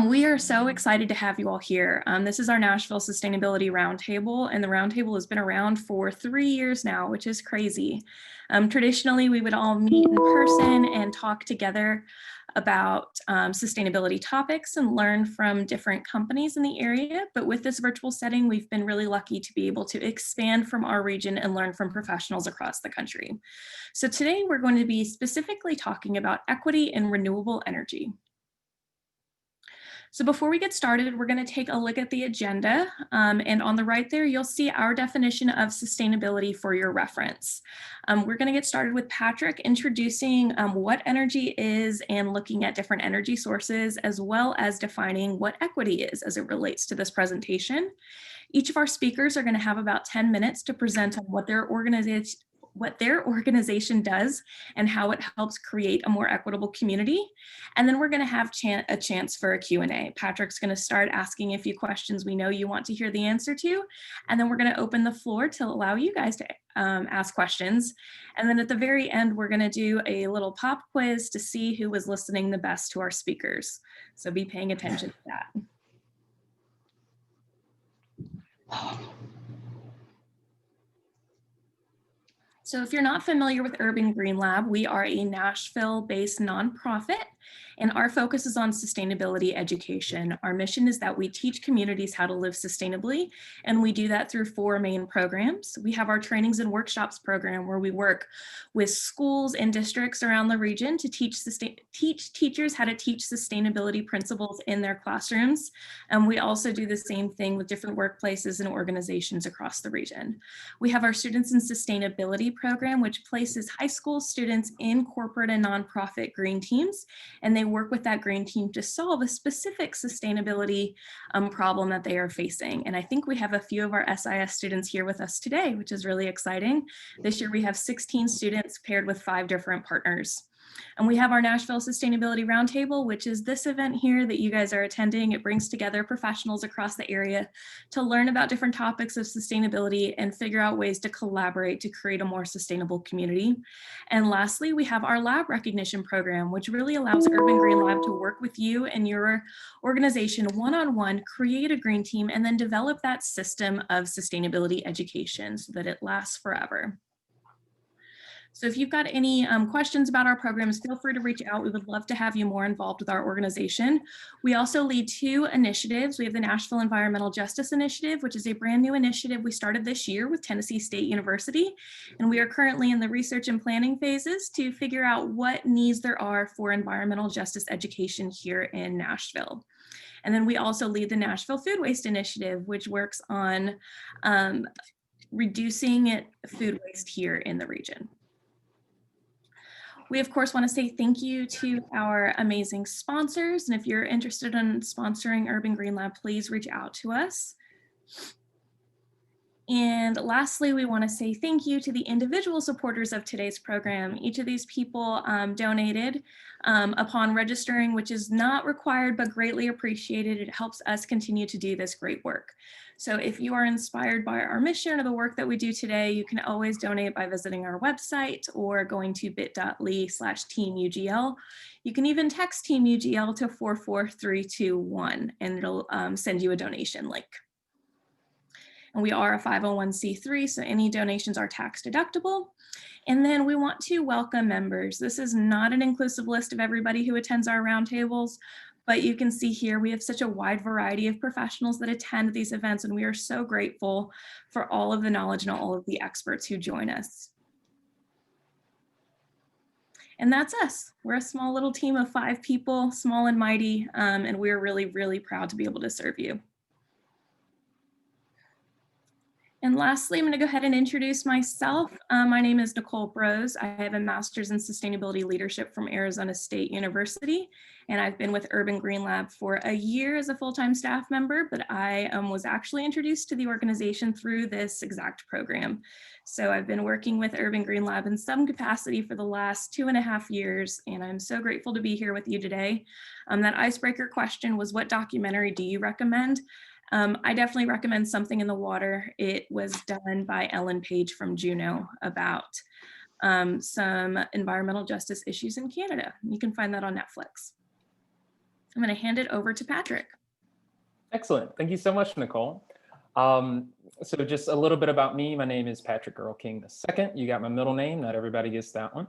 We are so excited to have you all here. This is our Nashville Sustainability Roundtable, and the Roundtable has been around for 3 years now, which is crazy. Traditionally, we would all meet in person and talk together about sustainability topics and learn from different companies in the area. But with this virtual setting, we've been really lucky to be able to expand from our region and learn from professionals across the country. So today we're going to be specifically talking about equity and renewable energy. So before we get started, we're going to take a look at the agenda. And on the right there, you'll see our definition of sustainability for your reference. We're going to get started with Patrick introducing what energy is and looking at different energy sources, as well as defining what equity is as it relates to this presentation. Each of our speakers are going to have about 10 minutes to present on what their organization does and how it helps create a more equitable community. And then we're going to have a chance for a Q&A. Patrick's going to start asking a few questions we know you want to hear the answer to, and then we're going to open the floor to allow you guys to ask questions. And then at the very end, we're going to do a little pop quiz to see who was listening the best to our speakers. So be paying attention to that. So if you're not familiar with Urban Green Lab, we are a Nashville-based nonprofit, and our focus is on sustainability education. Our mission is that we teach communities how to live sustainably, and we do that through 4 main programs. We have our trainings and workshops program, where we work with schools and districts around the region to teach teachers how to teach sustainability principles in their classrooms. And we also do the same thing with different workplaces and organizations across the region. We have our Students in Sustainability program, which places high school students in corporate and nonprofit green teams, and they work with that green team to solve a specific sustainability problem that they are facing. And I think we have a few of our SIS students here with us today, which is really exciting. This year we have 16 students paired with 5 different partners. And we have our Nashville Sustainability Roundtable, which is this event here that you guys are attending. It brings together professionals across the area to learn about different topics of sustainability and figure out ways to collaborate to create a more sustainable community. And lastly, we have our lab recognition program, which really allows Urban Green Lab to work with you and your organization one-on-one, create a green team, and then develop that system of sustainability education so that it lasts forever. So if you've got any questions about our programs, feel free to reach out. We would love to have you more involved with our organization. We also lead 2 initiatives. We have the Nashville Environmental Justice Initiative, which is a brand new initiative we started this year with Tennessee State University. And we are currently in the research and planning phases to figure out what needs there are for environmental justice education here in Nashville. And then we also lead the Nashville Food Waste Initiative, which works on reducing food waste here in the region. We, of course, want to say thank you to our amazing sponsors. And if you're interested in sponsoring Urban Green Lab, please reach out to us. And lastly, we want to say thank you to the individual supporters of today's program. Each of these people donated upon registering, which is not required but greatly appreciated. It helps us continue to do this great work. So if you are inspired by our mission or the work that we do today, you can always donate by visiting our website or going to bit.ly/teamugl. You can even text Team UGL to 44321 and it'll send you a donation link. And we are a 501c3, so any donations are tax deductible. And then we want to welcome members. This is not an inclusive list of everybody who attends our roundtables, but you can see here we have such a wide variety of professionals that attend these events, and we are so grateful for all of the knowledge and all of the experts who join us. And that's us. We're a small little team of 5 people, small and mighty, and we're really, really proud to be able to serve you. And lastly, I'm going to go ahead and introduce myself. My name is Nicole Brose. I have a master's in sustainability leadership from Arizona State University, and I've been with Urban Green Lab for a year as a full-time staff member, but I was actually introduced to the organization through this exact program. So I've been working with Urban Green Lab in some capacity for the last 2.5 years, and I'm so grateful to be here with you today. That icebreaker question was, what documentary do you recommend? I definitely recommend Something in the Water. It was done by Ellen Page from Juneau about some environmental justice issues in Canada. You can find that on Netflix. I'm going to hand it over to Patrick. Excellent. Thank you so much, Nicole. So just a little bit about me. My name is Patrick Earl King II. You got my middle name. Not everybody gets that one.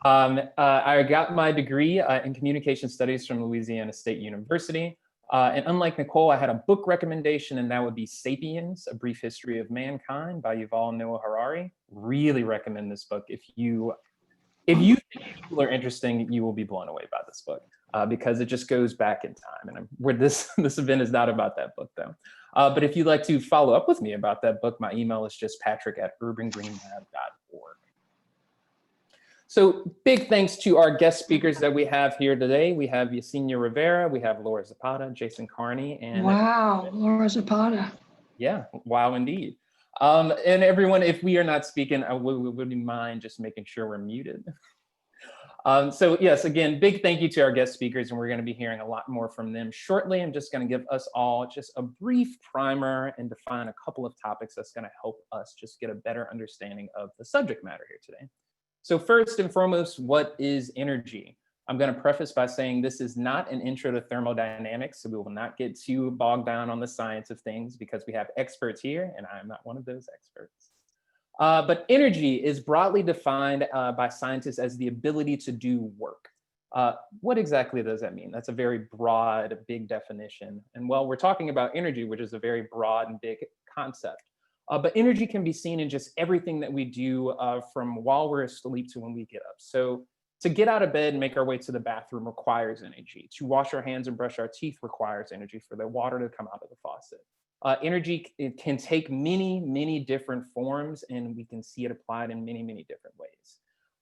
I got my degree in communication studies from Louisiana State University. And unlike Nicole, I had a book recommendation, and that would be Sapiens, A Brief History of Mankind by Yuval Noah Harari. Really recommend this book. If you think people are interesting, you will be blown away by this book because it just goes back in time. And where this event is not about that book, though. But if you'd like to follow up with me about that book, my email is just patrick@urbangreenlab.org. So big thanks to our guest speakers that we have here today. We have Yesenia Rivera, we have Laura Zapata, Jason Carney, and wow, Laura Zapata. Yeah, wow, indeed. And everyone, if we are not speaking, we wouldn't mind just making sure we're muted. So yes, again, big thank you to our guest speakers, and we're going to be hearing a lot more from them shortly. I'm just going to give us all just a brief primer and define a couple of topics that's going to help us just get a better understanding of the subject matter here today. So first and foremost, what is energy? I'm going to preface by saying this is not an intro to thermodynamics, so we will not get too bogged down on the science of things because we have experts here, and I'm not one of those experts. But energy is broadly defined by scientists as the ability to do work. What exactly does that mean? That's a very broad, big definition. And while we're talking about energy, which is a very broad and big concept, but energy can be seen in just everything that we do from while we're asleep to when we get up. So to get out of bed and make our way to the bathroom requires energy. To wash our hands and brush our teeth requires energy for the water to come out of the faucet. Energy, it can take many, many different forms, and we can see it applied in many, many different ways.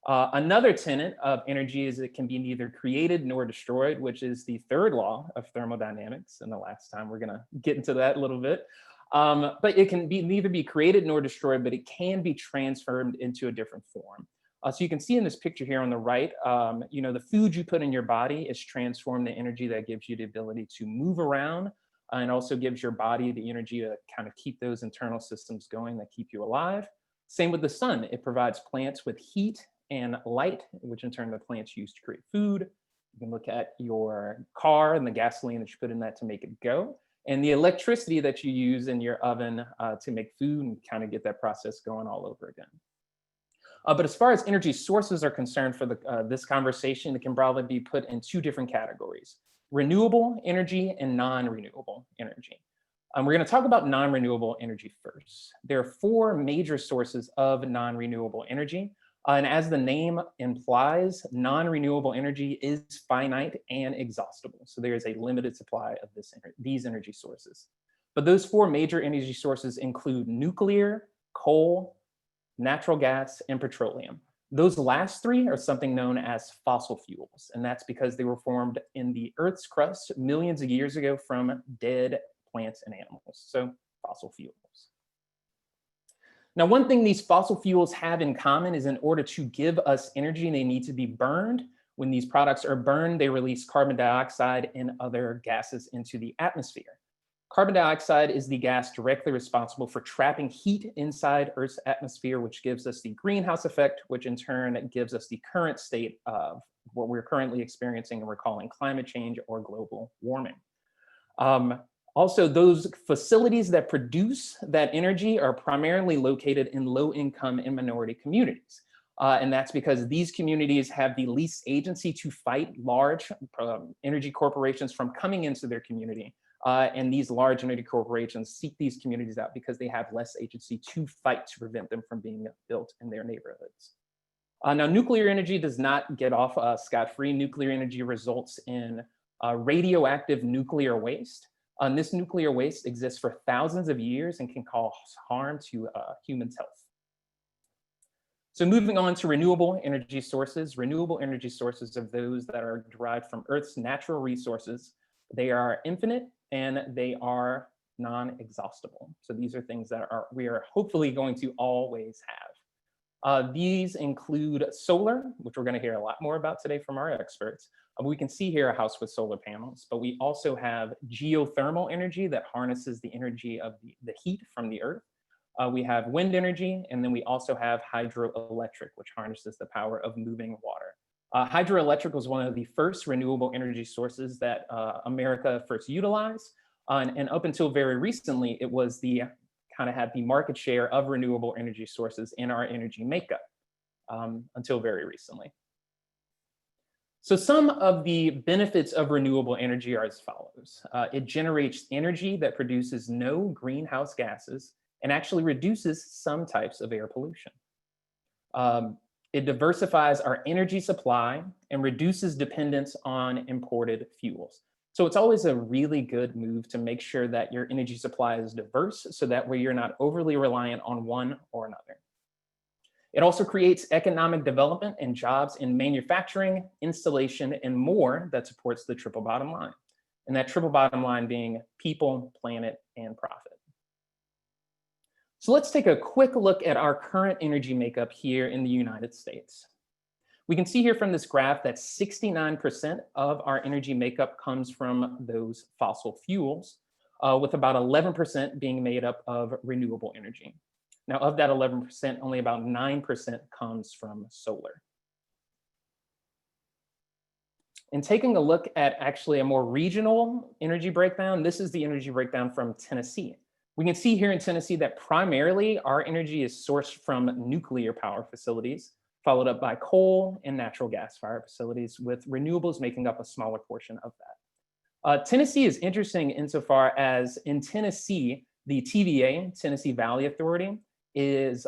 Another tenet of energy is it can be neither created nor destroyed, which is the third law of thermodynamics. And the last time we're going to get into that a little bit. But it can be neither be created nor destroyed, but it can be transformed into a different form. So you can see in this picture here on the right, the food you put in your body is transformed to energy that gives you the ability to move around and also gives your body the energy to kind of keep those internal systems going that keep you alive. Same with the sun. It provides plants with heat and light, which in turn the plants use to create food. You can look at your car and the gasoline that you put in that to make it go, and the electricity that you use in your oven to make food and kind of get that process going all over again. But as far as energy sources are concerned for this conversation, it can probably be put in two different categories: renewable energy and non-renewable energy. We're going to talk about non-renewable energy first. There are four major sources of non-renewable energy. And as the name implies, non-renewable energy is finite and exhaustible. So there is a limited supply of these energy sources. But those four major energy sources include nuclear, coal, natural gas, and petroleum. Those last three are something known as fossil fuels, and that's because they were formed in the Earth's crust millions of years ago from dead plants and animals, so fossil fuels. Now, one thing these fossil fuels have in common is in order to give us energy, they need to be burned. When these products are burned, they release carbon dioxide and other gases into the atmosphere. Carbon dioxide is the gas directly responsible for trapping heat inside Earth's atmosphere, which gives us the greenhouse effect, which in turn gives us the current state of what we're currently experiencing and we're calling climate change or global warming. Also, those facilities that produce that energy are primarily located in low-income and minority communities. And that's because these communities have the least agency to fight large energy corporations from coming into their community. And these large energy corporations seek these communities out because they have less agency to fight to prevent them from being built in their neighborhoods. Now, nuclear energy does not get off scot-free. Nuclear energy results in radioactive nuclear waste. This nuclear waste exists for thousands of years and can cause harm to humans' health. So moving on to renewable energy sources. Renewable energy sources are those that are derived from Earth's natural resources. They are infinite and they are non-exhaustible. So these are things that we are hopefully going to always have. These include solar, which we're going to hear a lot more about today from our experts. We can see here a house with solar panels, but we also have geothermal energy that harnesses the energy of the heat from the Earth. We have wind energy, and then we also have hydroelectric, which harnesses the power of moving water. Hydroelectric was one of the first renewable energy sources that America first utilized. And up until very recently, it was the kind of had the market share of renewable energy sources in our energy makeup until very recently. So some of the benefits of renewable energy are as follows. It generates energy that produces no greenhouse gases and actually reduces some types of air pollution. It diversifies our energy supply and reduces dependence on imported fuels. So it's always a really good move to make sure that your energy supply is diverse so that way you're not overly reliant on one or another. It also creates economic development and jobs in manufacturing, installation, and more that supports the triple bottom line. And that triple bottom line being people, planet, and profit. So let's take a quick look at our current energy makeup here in the United States. We can see here from this graph that 69% of our energy makeup comes from those fossil fuels, with about 11% being made up of renewable energy. Now, of that 11%, only about 9% comes from solar. And taking a look at actually a more regional energy breakdown, this is the energy breakdown from Tennessee. We can see here in Tennessee that primarily our energy is sourced from nuclear power facilities, followed up by coal and natural gas fire facilities, with renewables making up a smaller portion of that. Tennessee is interesting insofar as in Tennessee, the TVA, Tennessee Valley Authority, owns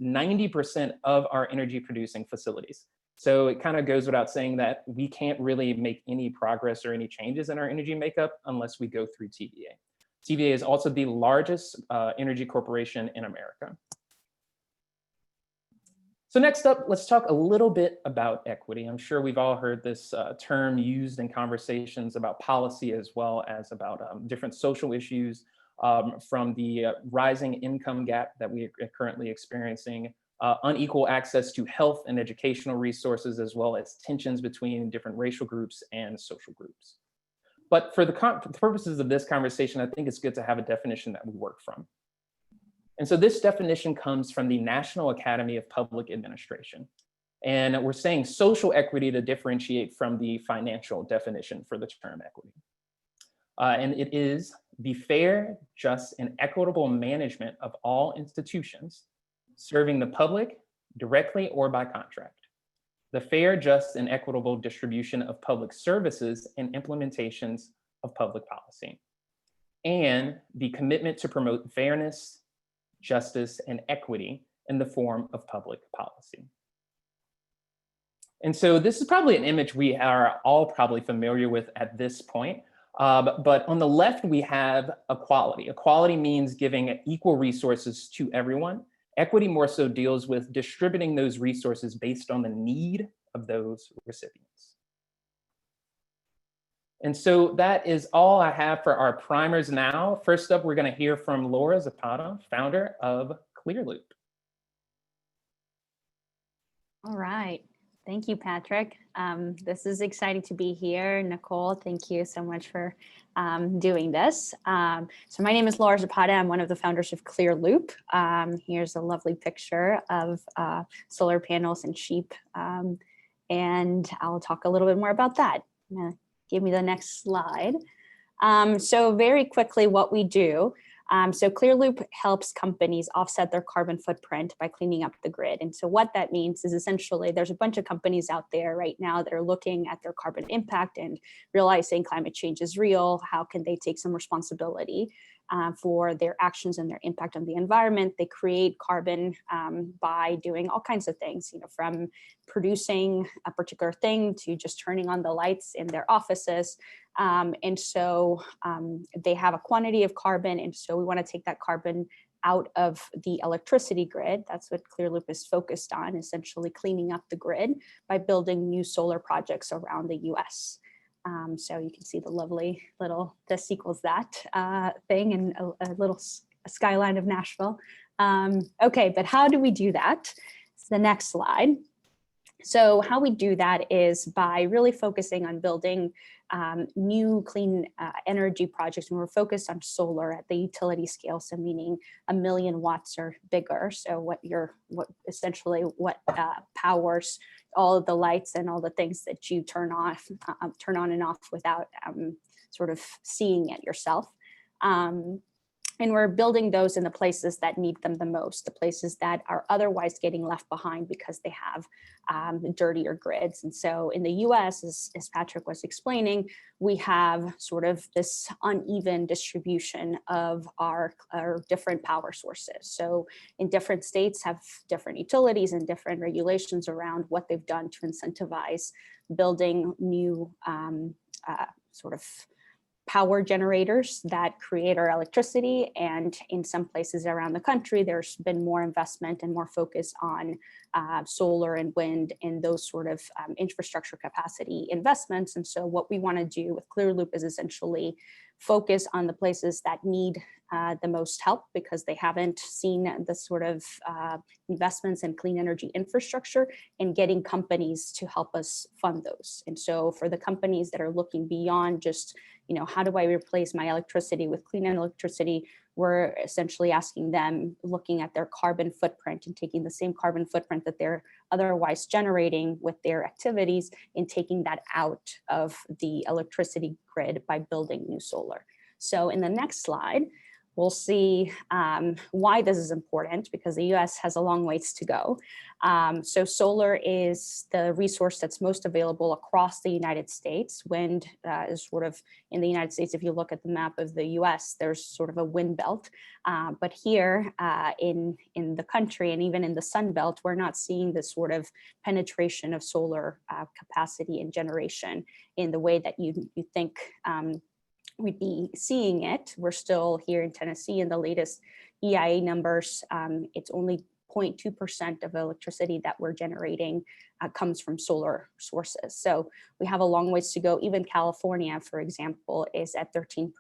90% of our energy producing facilities. So it kind of goes without saying that we can't really make any progress or any changes in our energy makeup unless we go through TVA. TVA is also the largest energy corporation in America. So next up, let's talk a little bit about equity. I'm sure we've all heard this term used in conversations about policy as well as about different social issues, from the rising income gap that we are currently experiencing, unequal access to health and educational resources, as well as tensions between different racial groups and social groups. But for the purposes of this conversation, I think it's good to have a definition that we work from. And so this definition comes from the National Academy of Public Administration. And we're saying social equity to differentiate from the financial definition for the term equity. And it is the fair, just, and equitable management of all institutions serving the public directly or by contract. The fair, just, and equitable distribution of public services and implementations of public policy. And the commitment to promote fairness, justice, and equity in the form of public policy. And so this is probably an image we are all probably familiar with at this point. But on the left, we have equality. Equality means giving equal resources to everyone. Equity more so deals with distributing those resources based on the need of those recipients. And so that is all I have for our primers now. First up, we're going to hear from Laura Zapata, founder of Clearloop. All right. Thank you, Patrick. This is exciting to be here. Nicole, thank you so much for doing this. So my name is Laura Zapata. I'm one of the founders of Clearloop. Here's a lovely picture of solar panels and sheep. And I'll talk a little bit more about that. Give me the next slide. So very quickly, what we do. So Clearloop helps companies offset their carbon footprint by cleaning up the grid. And so what that means is essentially there's a bunch of companies out there right now that are looking at their carbon impact and realizing climate change is real. How can they take some responsibility for their actions and their impact on the environment? They create carbon by doing all kinds of things, from producing a particular thing to just turning on the lights in their offices. And so they have a quantity of carbon. And so we want to take that carbon out of the electricity grid. That's what Clearloop is focused on, essentially cleaning up the grid by building new solar projects around the US. So you can see the lovely little this equals that thing and a little skyline of Nashville. Okay, but how do we do that? It's the next slide. So how we do that is by really focusing on building new clean energy projects, and we're focused on solar at the utility scale, so meaning 1 million watts or bigger. So what essentially powers all of the lights and all the things that you turn on and off without sort of seeing it yourself. And we're building those in the places that need them the most, the places that are otherwise getting left behind because they have dirtier grids. And so in the US, as Patrick was explaining, we have sort of this uneven distribution of our different power sources. So in different states have different utilities and different regulations around what they've done to incentivize building new sort of power generators that create our electricity. And in some places around the country, there's been more investment and more focus on solar and wind and those sort of infrastructure capacity investments. And so what we want to do with Clearloop is essentially focus on the places that need the most help because they haven't seen the sort of investments in clean energy infrastructure, and getting companies to help us fund those. And so for the companies that are looking beyond just, how do I replace my electricity with clean electricity, we're essentially asking them, looking at their carbon footprint and taking the same carbon footprint that they're otherwise generating with their activities and taking that out of the electricity grid by building new solar. So in the next slide, we'll see why this is important, because the US has a long ways to go. So solar is the resource that's most available across the United States. Wind is sort of in the United States. If you look at the map of the US, there's sort of a wind belt. But here in the country and even in the Sun Belt, we're not seeing this sort of penetration of solar capacity and generation in the way that you think we'd be seeing it. We're still here in Tennessee in the latest EIA numbers. It's only 0.2% of electricity that we're generating comes from solar sources. So we have a long ways to go. Even California, for example, is at 13%.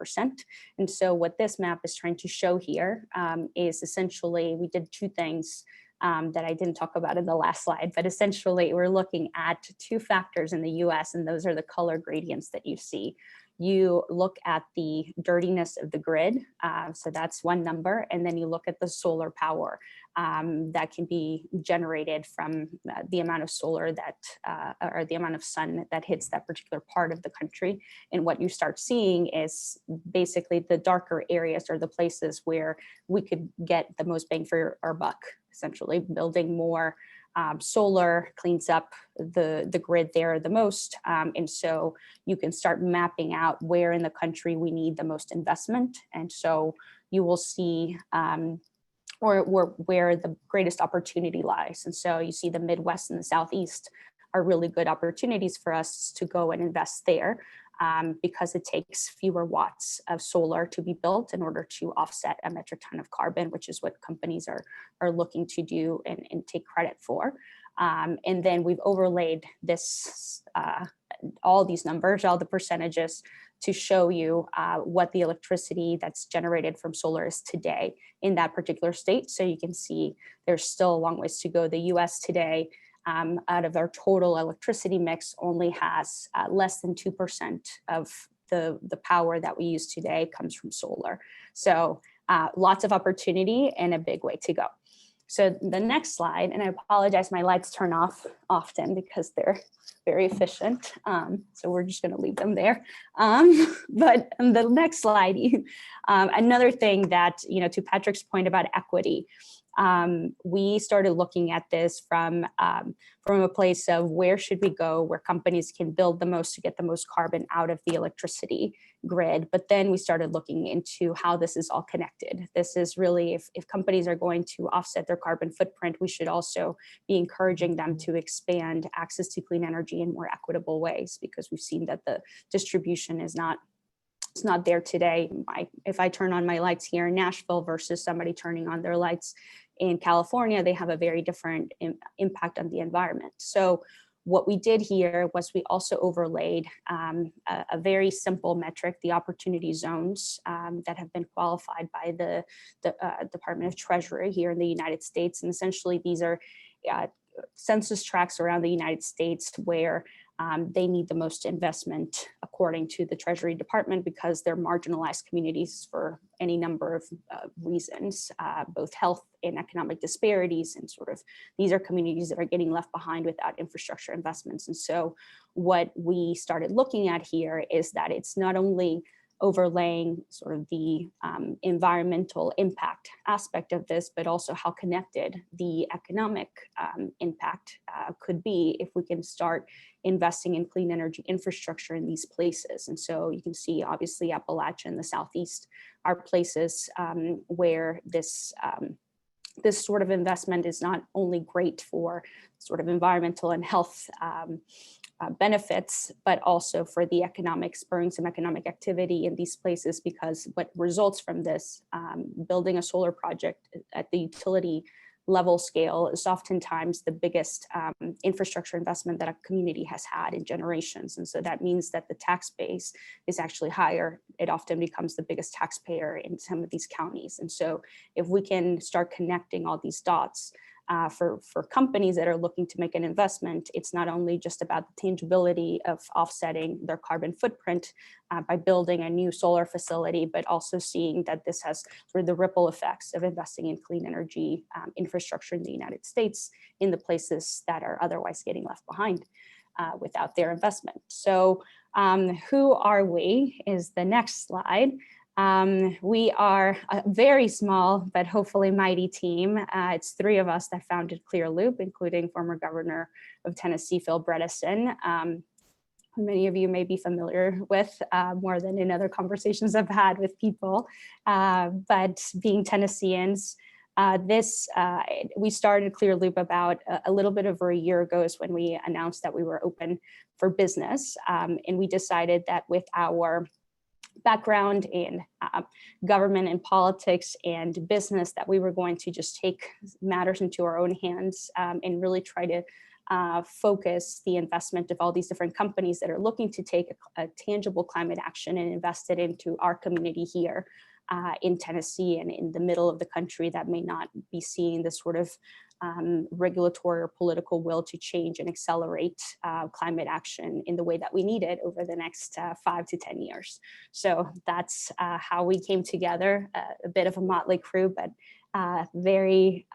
And so what this map is trying to show here is essentially, we did two things that I didn't talk about in the last slide, but essentially we're looking at two factors in the US, and those are the color gradients that you see. You look at the dirtiness of the grid, so that's one number, and then you look at the solar power that can be generated from the amount of solar that, or the amount of sun that hits that particular part of the country. And what you start seeing is basically the darker areas are the places where we could get the most bang for our buck, essentially building more solar cleans up the grid there the most. And so you can start mapping out where in the country we need the most investment. And so you will see or where the greatest opportunity lies. And so you see the Midwest and the Southeast are really good opportunities for us to go and invest there. Because it takes fewer watts of solar to be built in order to offset a metric ton of carbon, which is what companies are looking to do and take credit for. And then we've overlaid this, all these numbers, all the percentages to show you what the electricity that's generated from solar is today in that particular state. So you can see there's still a long ways to go. The US today, out of our total electricity mix, only has less than 2% of the power that we use today comes from solar. So lots of opportunity and a big way to go. So the next slide, and I apologize, my lights turn off often because they're very efficient. So we're just going to leave them there. But on the next slide, another thing that, to Patrick's point about equity, we started looking at this from a place of where should we go, where companies can build the most to get the most carbon out of the electricity grid. But then we started looking into how this is all connected. This is really, if companies are going to offset their carbon footprint, we should also be encouraging them to expand access to clean energy in more equitable ways, because we've seen that the distribution is not, it's not there today. If I turn on my lights here in Nashville versus somebody turning on their lights in California, they have a very different impact on the environment. So what we did here was we also overlaid a very simple metric, the opportunity zones that have been qualified by the Department of Treasury here in the United States. And essentially these are census tracts around the United States where they need the most investment according to the Treasury Department because they're marginalized communities for any number of reasons, both health and economic disparities, and sort of these are communities that are getting left behind without infrastructure investments. And so what we started looking at here is that it's not only overlaying sort of the environmental impact aspect of this, but also how connected the economic impact could be if we can start investing in clean energy infrastructure in these places. And so you can see, obviously, Appalachia and the Southeast are places where this sort of investment is not only great for sort of environmental and health benefits, but also for the economic, spurring some economic activity in these places, because what results from this, building a solar project at the utility level scale is oftentimes the biggest infrastructure investment that a community has had in generations. And so that means that the tax base is actually higher. It often becomes the biggest taxpayer in some of these counties. And so if we can start connecting all these dots, for companies that are looking to make an investment, it's not only just about the tangibility of offsetting their carbon footprint by building a new solar facility, but also seeing that this has sort of the ripple effects of investing in clean energy infrastructure in the United States in the places that are otherwise getting left behind without their investment. So who are we is the next slide. We are a very small, but hopefully mighty team. It's 3 of us that founded Clearloop, including former Governor of Tennessee, Phil Bredesen, who many of you may be familiar with more than in other conversations I've had with people. But being Tennesseans, we started Clearloop about a little bit over a year ago is when we announced that we were open for business. And we decided that with our background in government and politics and business, that we were going to just take matters into our own hands and really try to focus the investment of all these different companies that are looking to take a tangible climate action and invest it into our community here in Tennessee and in the middle of the country that may not be seeing the sort of regulatory or political will to change and accelerate climate action in the way that we need it over the next 5 to 10 years. So that's how we came together, a bit of a motley crew, but very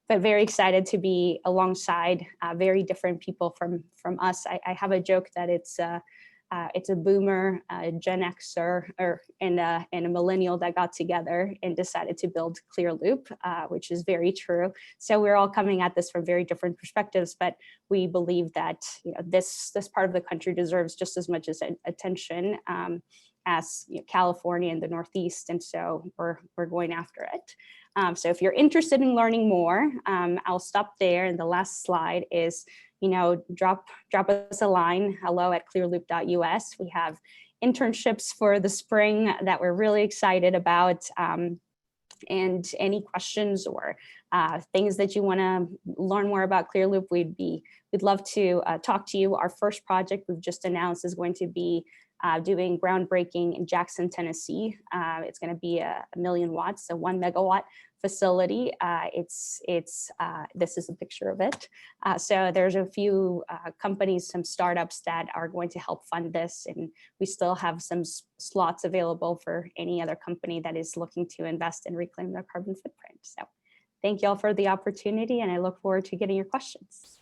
excited to be alongside very different people from us. I have a joke that it's a boomer, a Gen Xer, and a millennial that got together and decided to build Clearloop, which is very true. So we're all coming at this from very different perspectives, but we believe that this part of the country deserves just as much as attention as California and the Northeast, and so we're going after it. So if you're interested in learning more, I'll stop there. And the last slide is, drop us a line, hello@clearloop.us. We have internships for the spring that we're really excited about. And any questions or things that you want to learn more about Clearloop, we'd love to talk to you. Our first project we've just announced is going to be doing groundbreaking in Jackson, Tennessee. It's going to be a 1,000,000 watts, a 1 megawatt facility. This is a picture of it. So there's a few companies, some startups that are going to help fund this, and we still have some slots available for any other company that is looking to invest and reclaim their carbon footprint. So thank you all for the opportunity, and I look forward to getting your questions.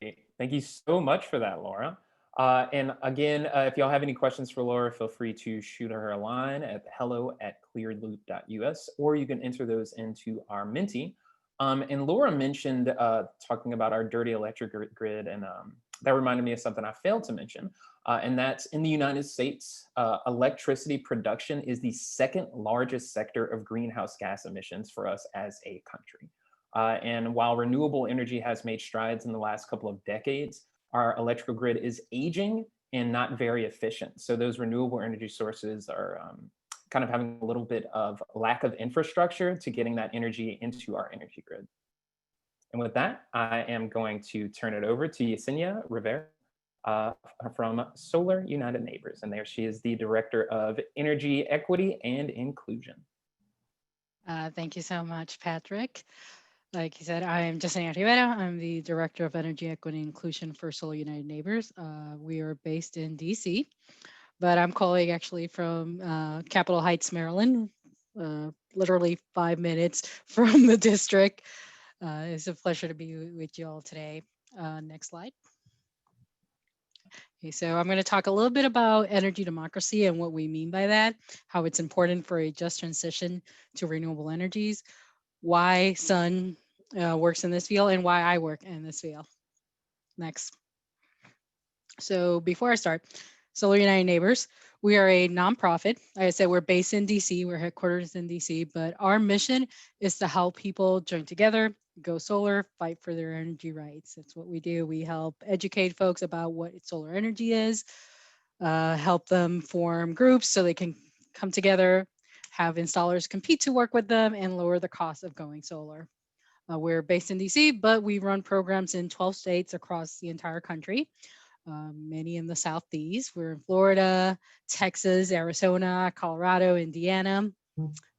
Thank you so much for that, Laura. And again, if y'all have any questions for Laura, feel free to shoot her a line at hello@clearloop.us, or you can enter those into our Menti. And Laura mentioned talking about our dirty electric grid, and that reminded me of something I failed to mention, and that's in the United States, electricity production is the 2nd largest sector of greenhouse gas emissions for us as a country. And while renewable energy has made strides in the last couple of decades, our electrical grid is aging and not very efficient. So those renewable energy sources are kind of having a little bit of lack of infrastructure to getting that energy into our energy grid. And with that, I am going to turn it over to Yesenia Rivera from Solar United Neighbors. And there she is, the Director of Energy Equity and Inclusion. Thank you so much, Patrick. Like he said, I am Justin Rivera. I'm the Director of Energy Equity and Inclusion for Solar United Neighbors. We are based in DC, but I'm calling actually from Capitol Heights, Maryland, literally 5 minutes from the district. It's a pleasure to be with you all today. Next slide. Okay, so I'm going to talk a little bit about energy democracy and what we mean by that, how it's important for a just transition to renewable energies, why Sun works in this field, and why I work in this field. Next. So before I start, Solar United Neighbors, we are a nonprofit. Like I said, we're based in DC, we're headquarters in DC, but our mission is to help people join together, go solar, fight for their energy rights. That's what we do. We help educate folks about what solar energy is, help them form groups so they can come together, have installers compete to work with them, and lower the cost of going solar. We're based in DC, but we run programs in 12 states across the entire country. Many in the Southeast. We're in Florida, Texas, Arizona, Colorado, Indiana.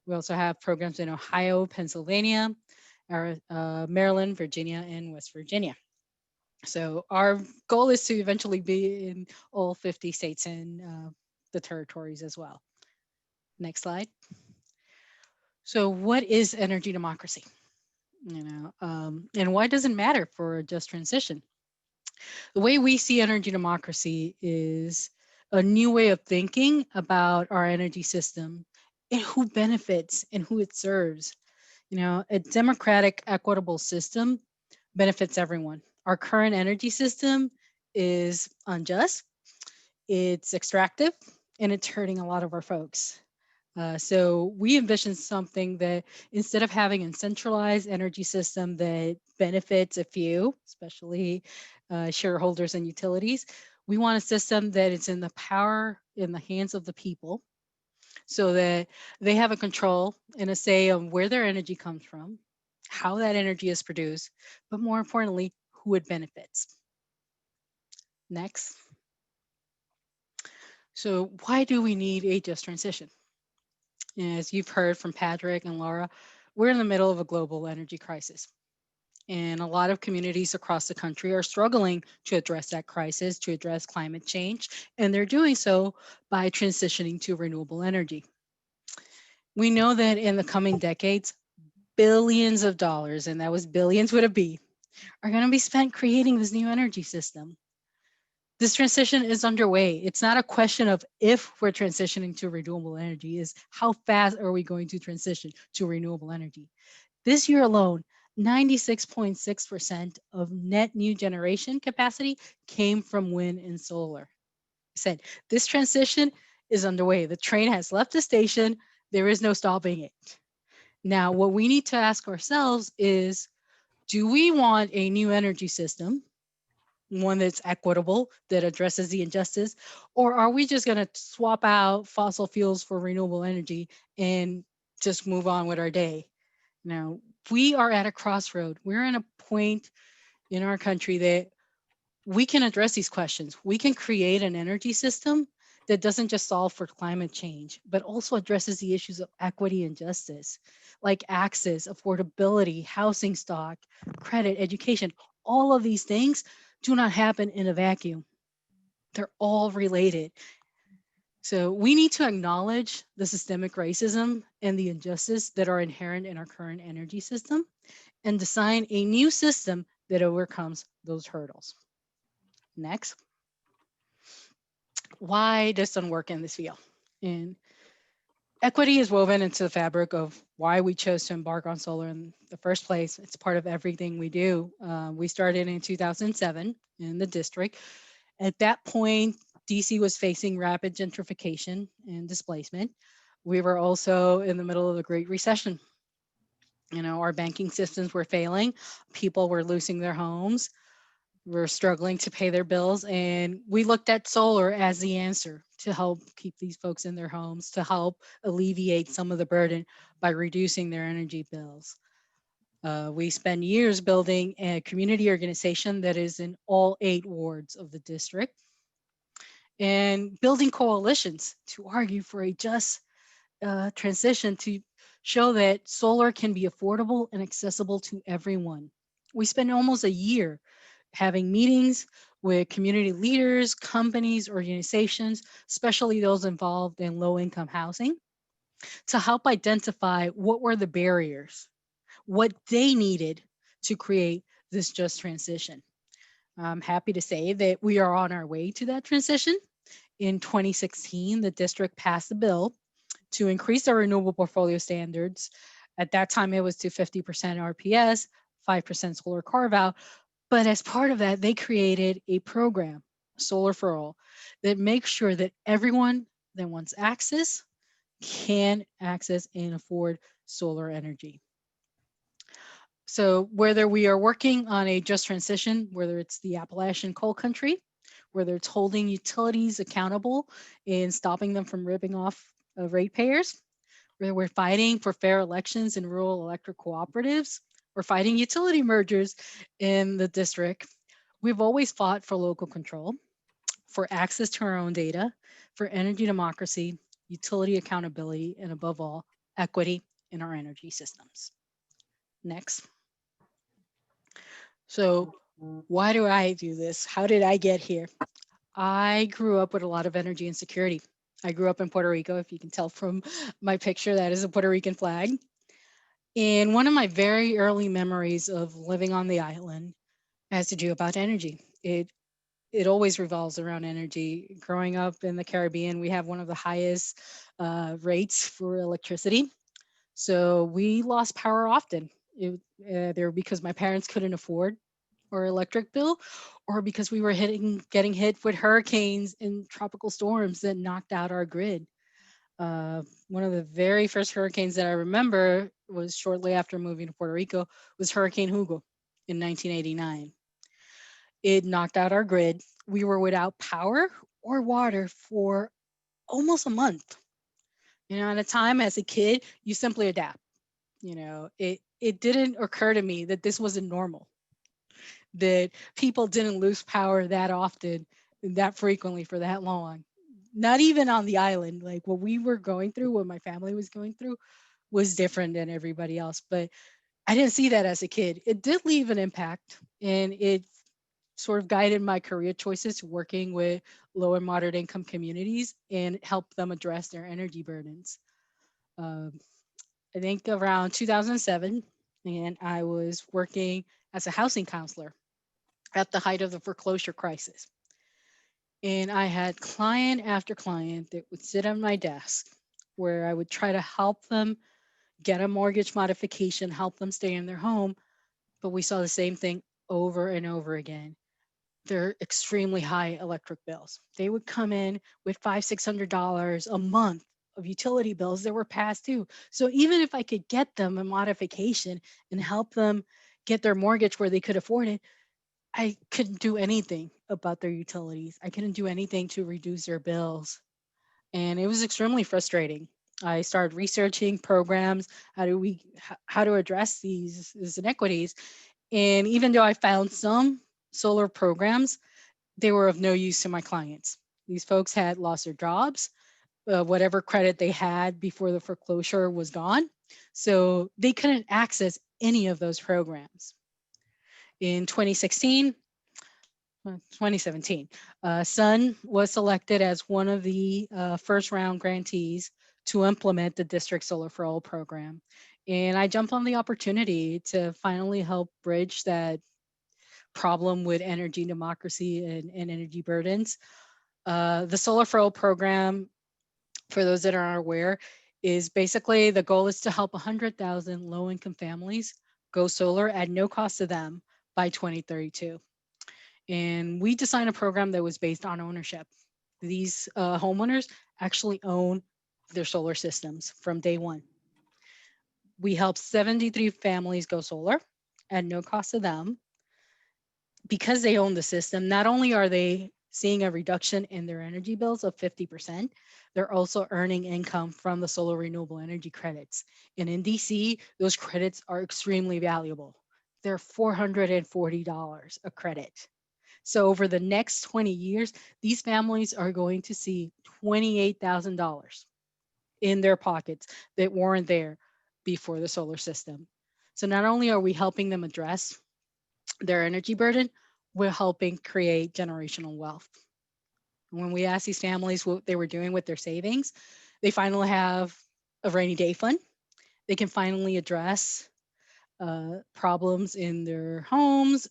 We also have programs in Ohio, Pennsylvania, Maryland, Virginia, and West Virginia. So our goal is to eventually be in all 50 states and the territories as well. Next slide. So what is energy democracy? And why does it matter for a just transition? The way we see energy democracy is a new way of thinking about our energy system and who benefits and who it serves. A democratic, equitable system benefits everyone. Our current energy system is unjust, it's extractive, and it's hurting a lot of our folks. So we envision something that instead of having a centralized energy system that benefits a few, especially shareholders and utilities, we want a system that is in the hands of the people so that they have a control and a say on where their energy comes from, how that energy is produced, but more importantly, who it benefits. Next. So why do we need a just transition? As you've heard from Patrick and Laura, we're in the middle of a global energy crisis. And a lot of communities across the country are struggling to address that crisis, to address climate change, and they're doing so by transitioning to renewable energy. We know that in the coming decades, billions of dollars, and that was billions with a B, are going to be spent creating this new energy system. This transition is underway. It's not a question of if we're transitioning to renewable energy, is how fast are we going to transition to renewable energy? This year alone, 96.6% of net new generation capacity came from wind and solar. I said, this transition is underway. The train has left the station. There is no stopping it. Now, what we need to ask ourselves is, do we want a new energy system, one that's equitable, that addresses the injustice, or are we just going to swap out fossil fuels for renewable energy and just move on with our day? Now, we are at a crossroad. We're in a point in our country that we can address these questions. We can create an energy system that doesn't just solve for climate change, but also addresses the issues of equity and justice, like access, affordability, housing stock, credit, education. All of these things do not happen in a vacuum. They're all related. So we need to acknowledge the systemic racism and the injustice that are inherent in our current energy system and design a new system that overcomes those hurdles. Next. Why does Sun work in this field? And equity is woven into the fabric of why we chose to embark on solar in the first place. It's part of everything we do. We started in 2007 in the district. At that point, DC was facing rapid gentrification and displacement. We were also in the middle of the Great Recession. Our banking systems were failing. People were losing their homes. We're struggling to pay their bills. And we looked at solar as the answer to help keep these folks in their homes, to help alleviate some of the burden by reducing their energy bills. We spent years building a community organization that is in all 8 wards of the district and building coalitions to argue for a just transition to show that solar can be affordable and accessible to everyone. We spent almost a year having meetings with community leaders, companies, organizations, especially those involved in low-income housing, to help identify what were the barriers, what they needed to create this just transition. I'm happy to say that we are on our way to that transition. In 2016, the district passed a bill to increase our renewable portfolio standards. At that time, it was to 50% RPS, 5% solar carve out. But as part of that, they created a program, Solar for All, that makes sure that everyone that wants access can access and afford solar energy. So whether we are working on a just transition, whether it's the Appalachian coal country, whether it's holding utilities accountable and stopping them from ripping off ratepayers, whether we're fighting for fair elections in rural electric cooperatives, or fighting utility mergers in the district, we've always fought for local control, for access to our own data, for energy democracy, utility accountability, and above all, equity in our energy systems. Next. So why do I do this? How did I get here? I grew up with a lot of energy insecurity. I grew up in Puerto Rico, if you can tell from my picture, that is a Puerto Rican flag. And one of my very early memories of living on the island has to do about energy. It always revolves around energy. Growing up in the Caribbean, we have one of the highest rates for electricity. So we lost power often, either because my parents couldn't afford our electric bill, or because we were getting hit with hurricanes and tropical storms that knocked out our grid. One of the very first hurricanes that I remember was shortly after moving to Puerto Rico, was Hurricane Hugo in 1989. It knocked out our grid. We were without power or water for almost a month. At a time as a kid, you simply adapt. It didn't occur to me that this wasn't normal, that people didn't lose power that often, that frequently for that long. Not even on the island. Like what we were going through, what my family was going through, was different than everybody else. But I didn't see that as a kid. It did leave an impact, and it sort of guided my career choices, working with low and moderate income communities and help them address their energy burdens. I think around 2007, and I was working as a housing counselor at the height of the foreclosure crisis. And I had client after client that would sit on my desk where I would try to help them get a mortgage modification, help them stay in their home. But we saw the same thing over and over again. They're extremely high electric bills. They would come in with $500-600 a month of utility bills that were past due. So even if I could get them a modification and help them get their mortgage where they could afford it, I couldn't do anything about their utilities. I couldn't do anything to reduce their bills. And it was extremely frustrating. I started researching programs, how to address these inequities. And even though I found some solar programs, they were of no use to my clients. These folks had lost their jobs, whatever credit they had before the foreclosure was gone. So they couldn't access any of those programs. In 2017, Sun was selected as one of the first round grantees to implement the District Solar for All program. And I jumped on the opportunity to finally help bridge that problem with energy democracy and energy burdens. The Solar for All program, for those that aren't aware, is basically the goal is to help 100,000 low-income families go solar at no cost to them by 2032. And we designed a program that was based on ownership. These homeowners actually own their solar systems from day one. We helped 73 families go solar at no cost to them. Because they own the system, not only are they seeing a reduction in their energy bills of 50%, they're also earning income from the solar renewable energy credits. And in DC, those credits are extremely valuable. They're $440 a credit. So over the next 20 years, these families are going to see $28,000 in their pockets that weren't there before the solar system. So not only are we helping them address their energy burden, we're helping create generational wealth. When we asked these families what they were doing with their savings, they finally have a rainy day fund. They can finally address problems in their homes,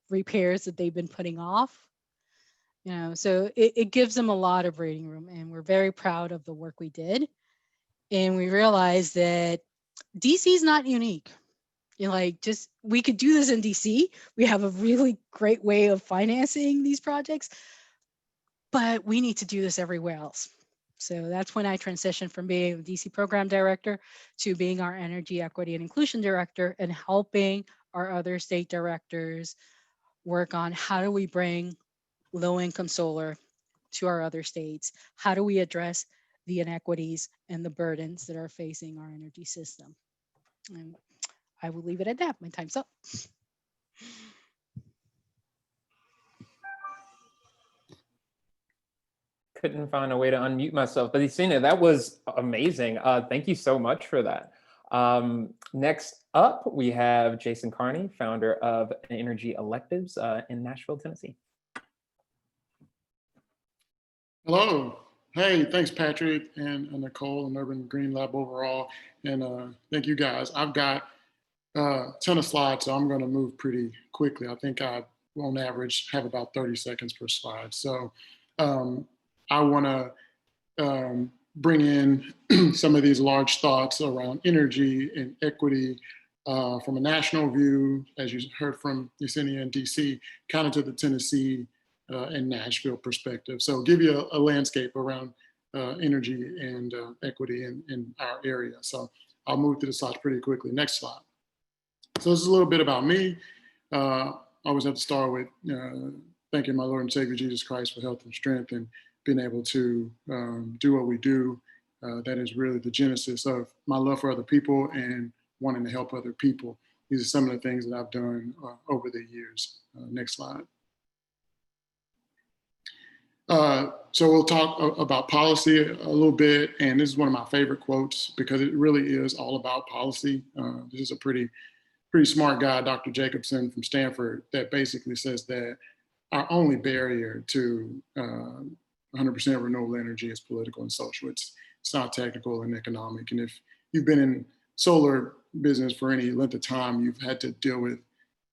repairs that they've been putting off. You know, so it gives them a lot of breathing room, and we're very proud of the work we did. And we realized that DC is not unique. You know, like, just, we could do this in DC. We have a really great way of financing these projects, but we need to do this everywhere else. So that's when I transitioned from being a DC program director to being our energy equity and inclusion director, and helping our other state directors work on how do we bring low income solar to our other states? How do we address the inequities and the burdens that are facing our energy system? And I will leave it at that. My time's up. Couldn't find a way to unmute myself, but Isina, that was amazing. Thank you so much for that. Next up, we have Jason Carney, founder of Energy Electives in Nashville, Tennessee. Hello. Hey, thanks, Patrick and Nicole and Urban Green Lab overall. And thank you guys. I've got a ton of slides, so I'm going to move pretty quickly. I think I, on average, have about 30 seconds per slide. So I want to bring in some of these large thoughts around energy and equity from a national view, as you heard from Yesenia and DC, kind of to the Tennessee and Nashville perspective. So give you a landscape around energy and equity in our area. So I'll move through the slides pretty quickly. Next slide. So this is a little bit about me. I always have to start with thanking my Lord and Savior Jesus Christ for health and strength and being able to do what we do. That is really the genesis of my love for other people and wanting to help other people. These are some of the things that I've done over the years. Next slide. So we'll talk about policy a little bit, and this is one of my favorite quotes because it really is all about policy. This is a pretty smart guy, Dr. Jacobson from Stanford, that basically says that our only barrier to 100% renewable energy is political and social. It's not technical and economic. And if you've been in solar business for any length of time, you've had to deal with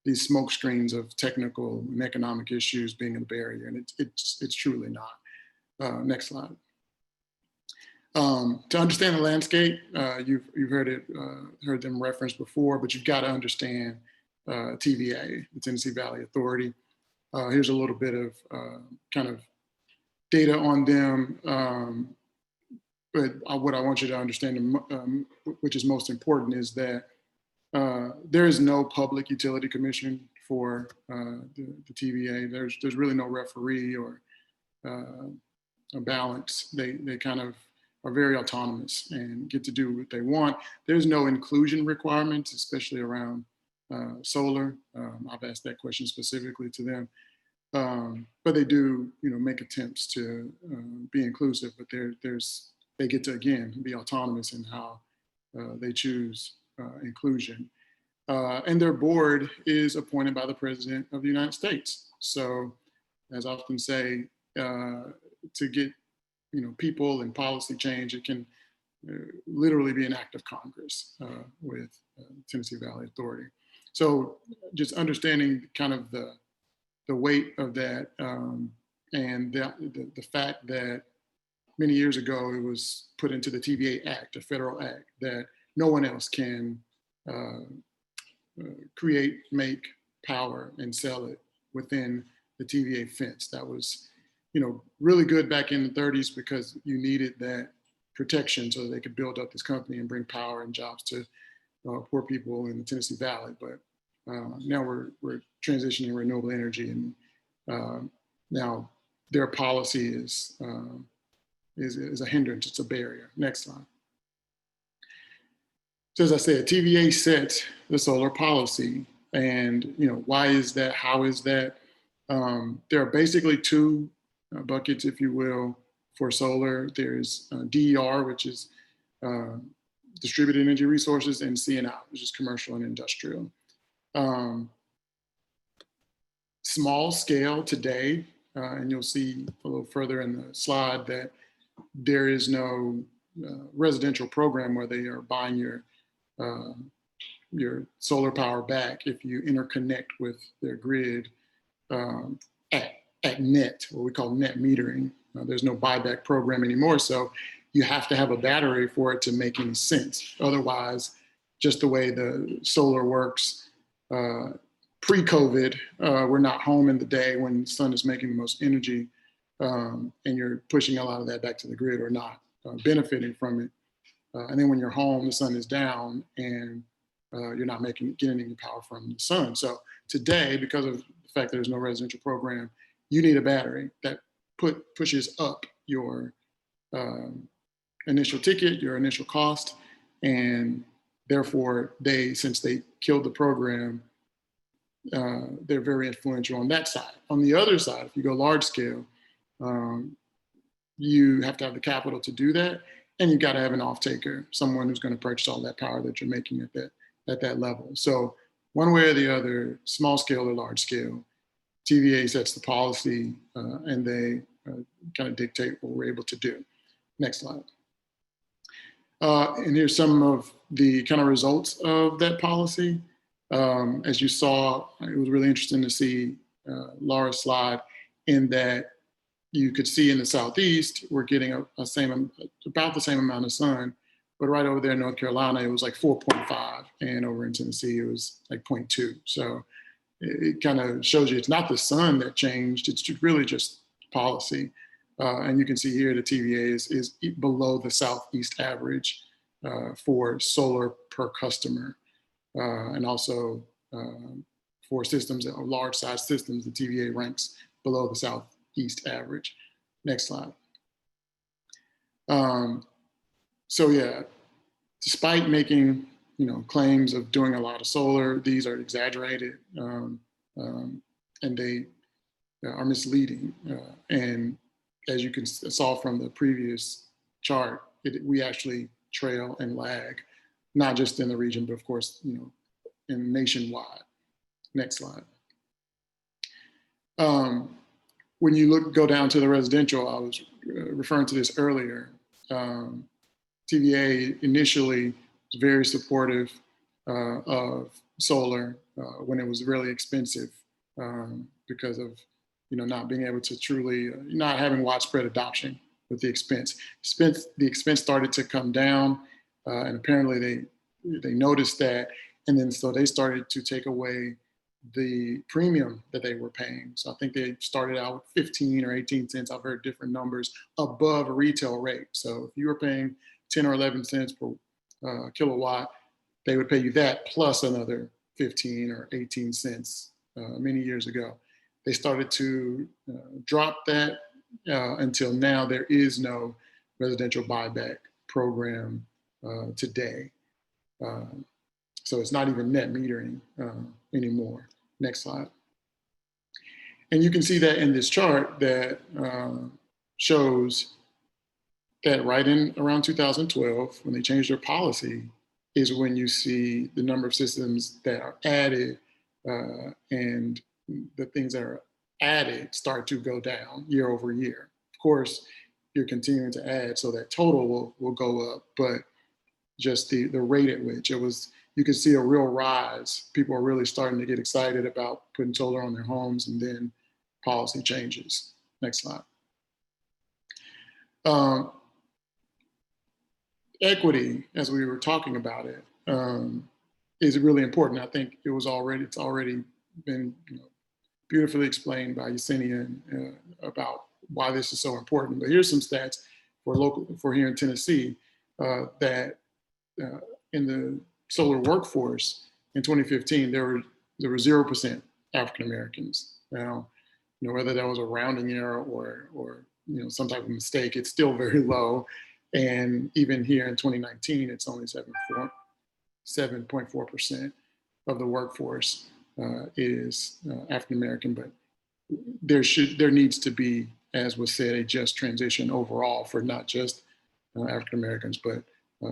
these smoke screens of technical and economic issues being a barrier, and it's truly not. Next slide. To understand the landscape, you've heard them referenced before, but you've got to understand TVA, the Tennessee Valley Authority. Here's a little bit of kind of data on them. But what I want you to understand, which is most important, is that there is no public utility commission for the TVA. There's really no referee or a balance. They kind of are very autonomous and get to do what they want. There's no inclusion requirements, especially around solar. I've asked that question specifically to them, but they do, make attempts to be inclusive. But they get to, again, be autonomous in how they choose inclusion. And their board is appointed by the President of the United States. So, as I often say, to get people and policy change, it can literally be an act of Congress with Tennessee Valley Authority. So just understanding kind of the weight of that and the fact that many years ago it was put into the TVA Act, a federal act, that no one else can create, make power and sell it within the TVA fence. That was really good back in the 30s because you needed that protection so that they could build up this company and bring power and jobs to poor people in the Tennessee Valley. But now we're transitioning renewable energy, and now their policy is a hindrance. It's a barrier. Next slide. So as I said, TVA sets the solar policy, and why is that? How is that? There are basically two buckets, if you will, for solar. There's DER, which is distributed energy resources, and C&I, which is commercial and industrial. Small scale today, and you'll see a little further in the slide that there is no residential program where they are buying your solar power back if you interconnect with their grid at net, what we call net metering. There's no buyback program anymore, so you have to have a battery for it to make any sense. Otherwise, just the way the solar works, pre-COVID, we're not home in the day when the sun is making the most energy, and you're pushing a lot of that back to the grid or not benefiting from it. And then when you're home, the sun is down and you're not getting any power from the sun. So today, because of the fact there's no residential program, you need a battery that pushes up your initial ticket, your initial cost, and therefore since they killed the program, they're very influential on that side. On the other side, if you go large scale, you have to have the capital to do that, and you've got to have an off-taker, someone who's going to purchase all that power that you're making at that level. So one way or the other, small scale or large scale, TVA sets the policy, and they kind of dictate what we're able to do. Next slide. And here's some of the kind of results of that policy. As you saw, it was really interesting to see Laura's slide in that you could see in the Southeast, we're getting about the same amount of sun, but right over there in North Carolina, it was like 4.5, and over in Tennessee, it was like 0.2. So it kind of shows you it's not the sun that changed, it's really just policy. And you can see here the TVA is below the Southeast average for solar per customer. And also for systems, large size systems, the TVA ranks below the Southeast average. Next slide. So yeah, despite making claims of doing a lot of solar, these are exaggerated, and they are misleading. And as you saw from the previous chart, we actually trail and lag, not just in the region, but of course, in nationwide. Next slide. When you go down to the residential, I was referring to this earlier. TVA initially was very supportive of solar when it was really expensive because of not being able to truly, not having widespread adoption with the expense. The expense started to come down, and apparently they noticed that, and then so they started to take away the premium that they were paying. So I think they started out with 15 or 18 cents. I've heard different numbers above a retail rate. So if you were paying 10 or 11 cents per kilowatt, they would pay you that plus another 15 or 18 cents many years ago. They started to drop that until now. There is no residential buyback program today. So it's not even net metering anymore. Next slide. And you can see that in this chart that shows that right in around 2012, when they changed their policy, is when you see the number of systems that are added and the things that are added start to go down year over year. Of course, you're continuing to add, so that total will go up, but just the rate at which it was, you could see a real rise. People are really starting to get excited about putting solar on their homes, and then policy changes. Next slide. Equity, as we were talking about it, is really important. I think it's already been beautifully explained by Yesenia about why this is so important. But here's some stats for here in Tennessee that in the solar workforce in 2015, there were 0% African Americans. Now, whether that was a rounding error or some type of mistake, it's still very low. And even here in 2019, it's only 7.4% of the workforce is African American. But there needs to be, as was said, a just transition overall for not just African Americans, but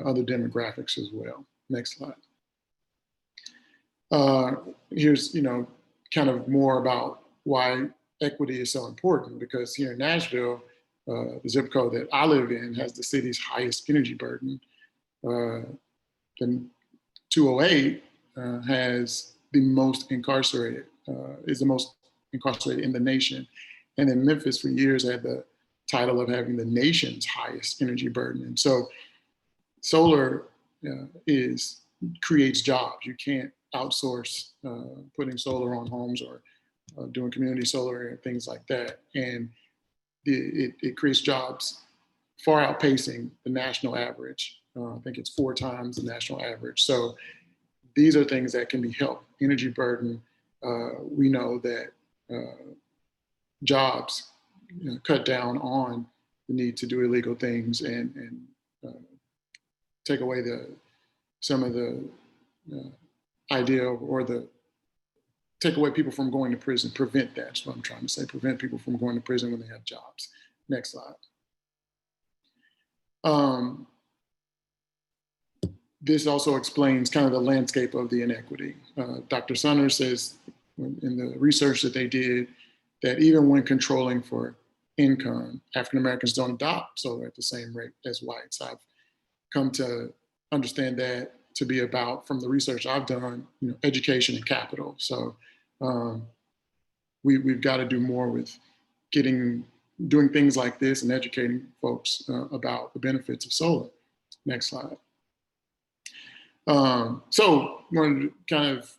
other demographics as well. Next slide. Here's, kind of more about why equity is so important, because here in Nashville, the zip code that I live in has the city's highest energy burden. The 208 has the most incarcerated, is the most incarcerated in the nation. And then Memphis for years had the title of having the nation's highest energy burden. And so solar creates jobs. You can't outsource putting solar on homes or doing community solar and things like that. And it creates jobs far outpacing the national average. I think it's 4 times the national average. So these are things that can be helped. Energy burden, we know that jobs cut down on the need to do illegal things and take away some of the idea or take away people from going to prison, prevent that. That's what I'm trying to say, prevent people from going to prison when they have jobs. Next slide. This also explains kind of the landscape of the inequity. Dr. Sunner says in the research that they did that even when controlling for income, African Americans don't adopt solar at the same rate as whites. I've come to understand that to be about, from the research I've done, education and capital. So we've got to do more with doing things like this and educating folks about the benefits of solar. Next slide. So I wanted to kind of,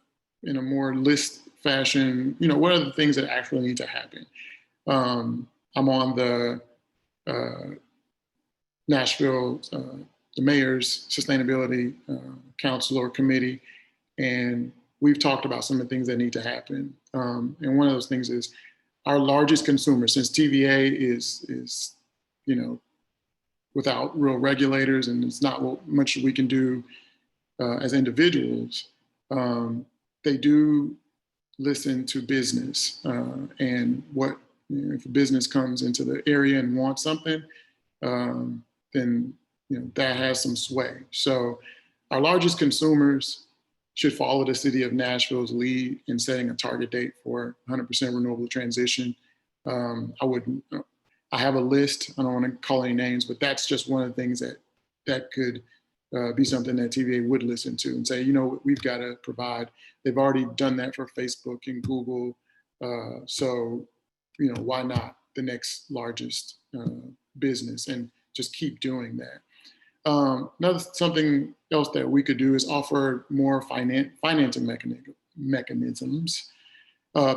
in a more list fashion, what are the things that actually need to happen? I'm on the Nashville, the mayor's sustainability council or committee, and we've talked about some of the things that need to happen. And one of those things is our largest consumer, since TVA is without real regulators, and it's not much we can do as individuals, they do listen to business and what, if a business comes into the area and wants something, then that has some sway. So our largest consumers should follow the city of Nashville's lead in setting a target date for 100% renewable transition. I have a list, I don't want to call any names, but that's just one of the things that could be something that TVA would listen to and say, we've got to provide. They've already done that for Facebook and Google. So, why not the next largest business, and just keep doing that. Something else that we could do is offer more financing mechanisms.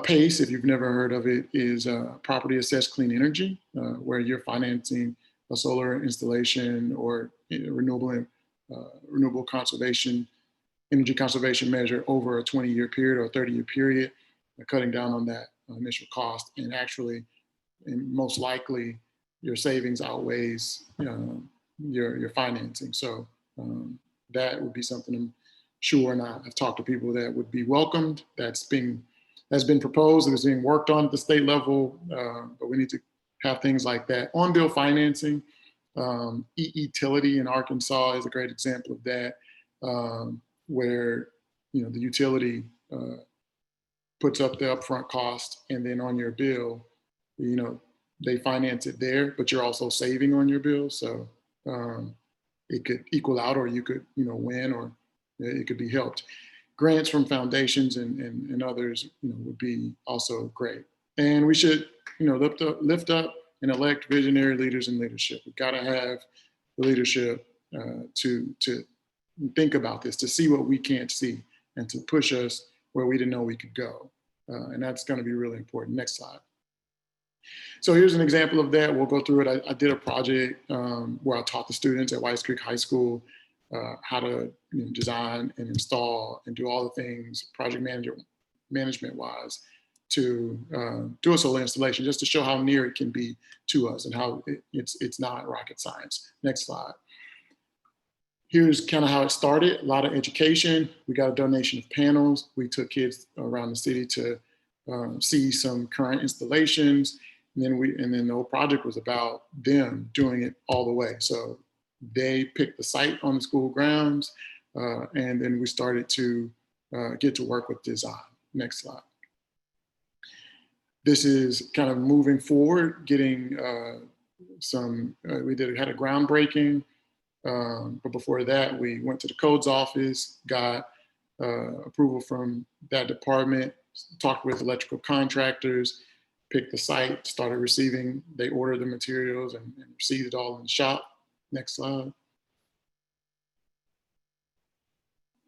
PACE, if you've never heard of it, is property assessed clean energy, where you're financing a solar installation or renewable energy conservation measure over a 20-year period or a 30-year period, cutting down on that initial cost. And actually, and most likely, your savings outweighs your financing. So that would be something I'm sure, and I've talked to people that would be welcomed. That's been proposed, it was being worked on at the state level, but we need to have things like that. On-bill financing, e-utility in Arkansas is a great example of that, where the utility puts up the upfront cost, and then on your bill, they finance it there, but you're also saving on your bill. So it could equal out, or you could win, or it could be helped. Grants from foundations and others would be also great. And we should lift up and elect visionary leaders in leadership. We've got to have the leadership to think about this, to see what we can't see, and to push us where we didn't know we could go. And that's going to be really important. Next slide. So here's an example of that. We'll go through it. I did a project where I taught the students at Whites Creek High School how to design and install and do all the things project management wise to do a solar installation, just to show how near it can be to us and how it's not rocket science. Next slide. Here's kind of how it started. A lot of education. We got a donation of panels. We took kids around the city to see some current installations. And then the whole project was about them doing it all the way. So They picked the site on the school grounds, and then we started to get to work with design. Next slide. This is kind of moving forward, getting we had a groundbreaking, but before that, we went to the codes office, got approval from that department, talked with electrical contractors, picked the site, started receiving, they ordered the materials and received it all in the shop. Next slide.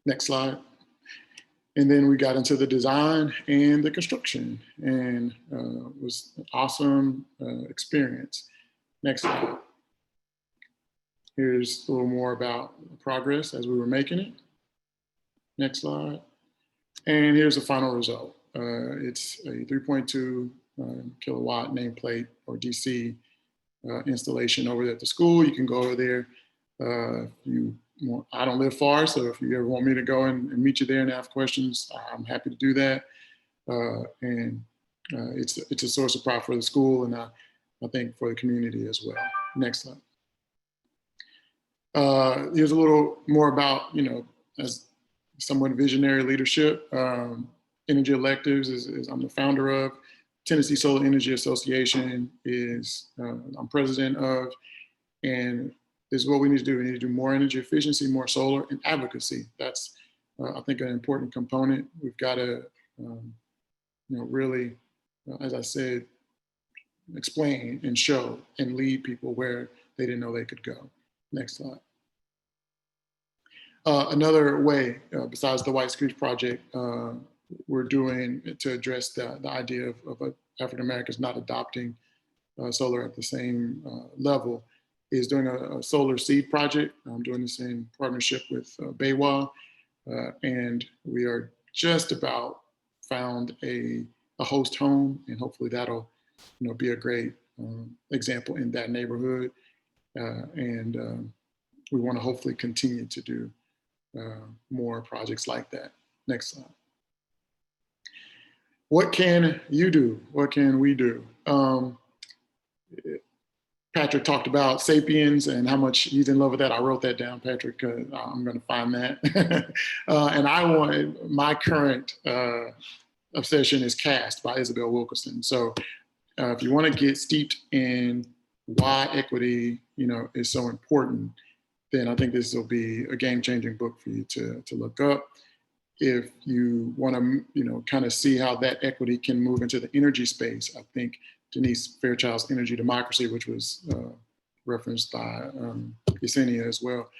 Next slide. And then we got into the design and the construction, and it was an awesome experience. Next slide. Here's a little more about the progress as we were making it. Next slide. And here's the final result. It's a 3.2 kilowatt nameplate or DC installation over there at the school. You can go over there. I don't live far, so if you ever want me to go and meet you there and ask questions, I'm happy to do that. It's a source of pride for the school, and I think for the community as well. Next slide. Here's a little more about, as somewhat visionary leadership. Energy Electives is I'm the founder of. Tennessee Solar Energy Association I'm president of, and this is what we need to do. We need to do more energy efficiency, more solar, and advocacy. That's, I think, an important component. We've got to, really, as I said, explain and show and lead people where they didn't know they could go. Next slide. Another way, besides the White Screech Project, we're doing to address the idea of African Americans not adopting solar at the same level is doing a solar seed project. I'm doing this in partnership with BayWa, and we are just about found a host home, and hopefully that'll be a great example in that neighborhood, and we want to hopefully continue to do more projects like that. Next slide. What can you do? What can we do? Patrick talked about Sapiens and how much he's in love with that. I wrote that down, Patrick, because I'm going to find that. And my current obsession is Cast by Isabel Wilkerson. So if you want to get steeped in why equity, is so important, then I think this will be a game-changing book for you to look up. If you want to, kind of see how that equity can move into the energy space, I think Denise Fairchild's Energy Democracy, which was referenced by Yesenia as well,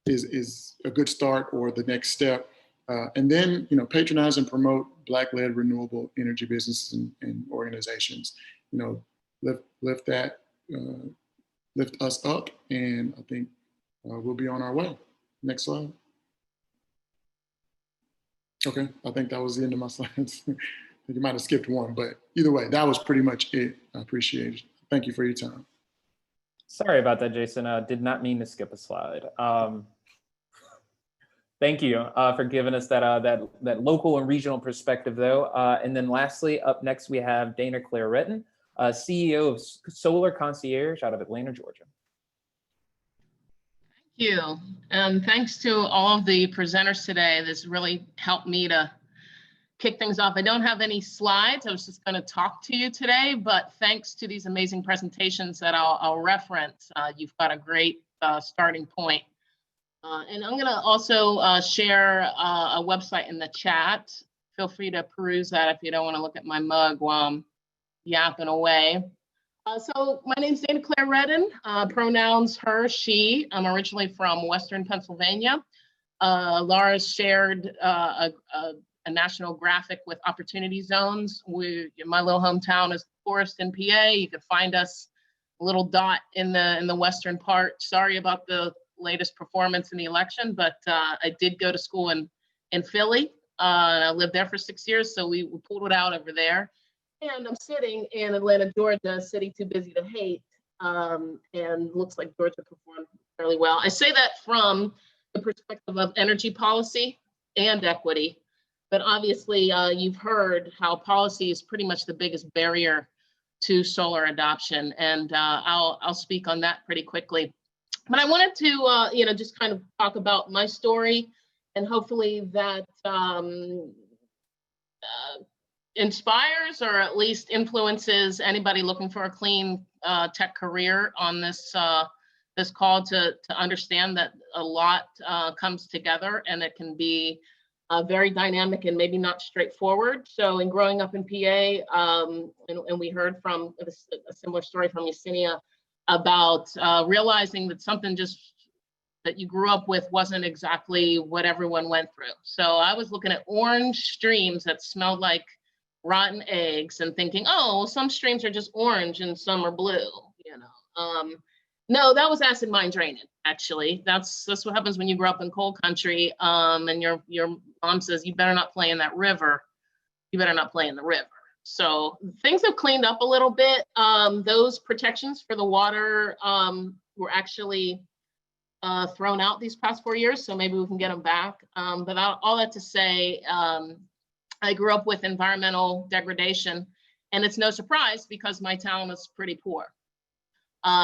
is a good start or the next step. And then, patronize and promote Black-led renewable energy businesses and organizations. Lift us up, and I think we'll be on our way. Next slide. Okay, I think that was the end of my slides. You might have skipped one, but either way, that was pretty much it. I appreciate it. Thank you for your time. Sorry about that, Jason. Did not mean to skip a slide. Thank you for giving us that local and regional perspective, though. And then lastly, up next, we have Dana Claire Retton, CEO of Solar Concierge out of Atlanta, Georgia. Thank you. And thanks to all of the presenters today. This really helped me to kick things off. I don't have any slides. I was just going to talk to you today, but thanks to these amazing presentations that I'll reference, you've got a great starting point. And I'm going to also share a website in the chat. Feel free to peruse that if you don't want to look at my mug while I'm yapping away. So my name's Dana Claire Retton, pronouns her, she. I'm originally from Western Pennsylvania. Laura shared a national graphic with opportunity zones. My little hometown is Forest in PA. You can find us a little dot in the western part. Sorry about the latest performance in the election, but I did go to school in Philly. And I lived there for 6 years, so we pulled it out over there. And I'm sitting in Atlanta, Georgia, a city too busy to hate, and looks like Georgia performed fairly well. I say that from the perspective of energy policy and equity, but obviously you've heard how policy is pretty much the biggest barrier to solar adoption, and I'll speak on that pretty quickly. But I wanted to, just kind of talk about my story, and hopefully that inspires or at least influences anybody looking for a clean tech career on this this call to understand that a lot comes together, and it can be very dynamic and maybe not straightforward. So in growing up in PA, and we heard from a similar story from Yesenia about realizing that something just that you grew up with wasn't exactly what everyone went through. So I was looking at orange streams that smelled like rotten eggs and thinking, oh, well, some streams are just orange and some are blue, No, that was acid mine drainage, actually. That's what happens when you grow up in coal country, and your mom says, you better not play in that river. You better not play in the river. So things have cleaned up a little bit. Those protections for the water were actually thrown out these past 4 years, so maybe we can get them back. But all that to say, I grew up with environmental degradation, and it's no surprise because my town is pretty poor.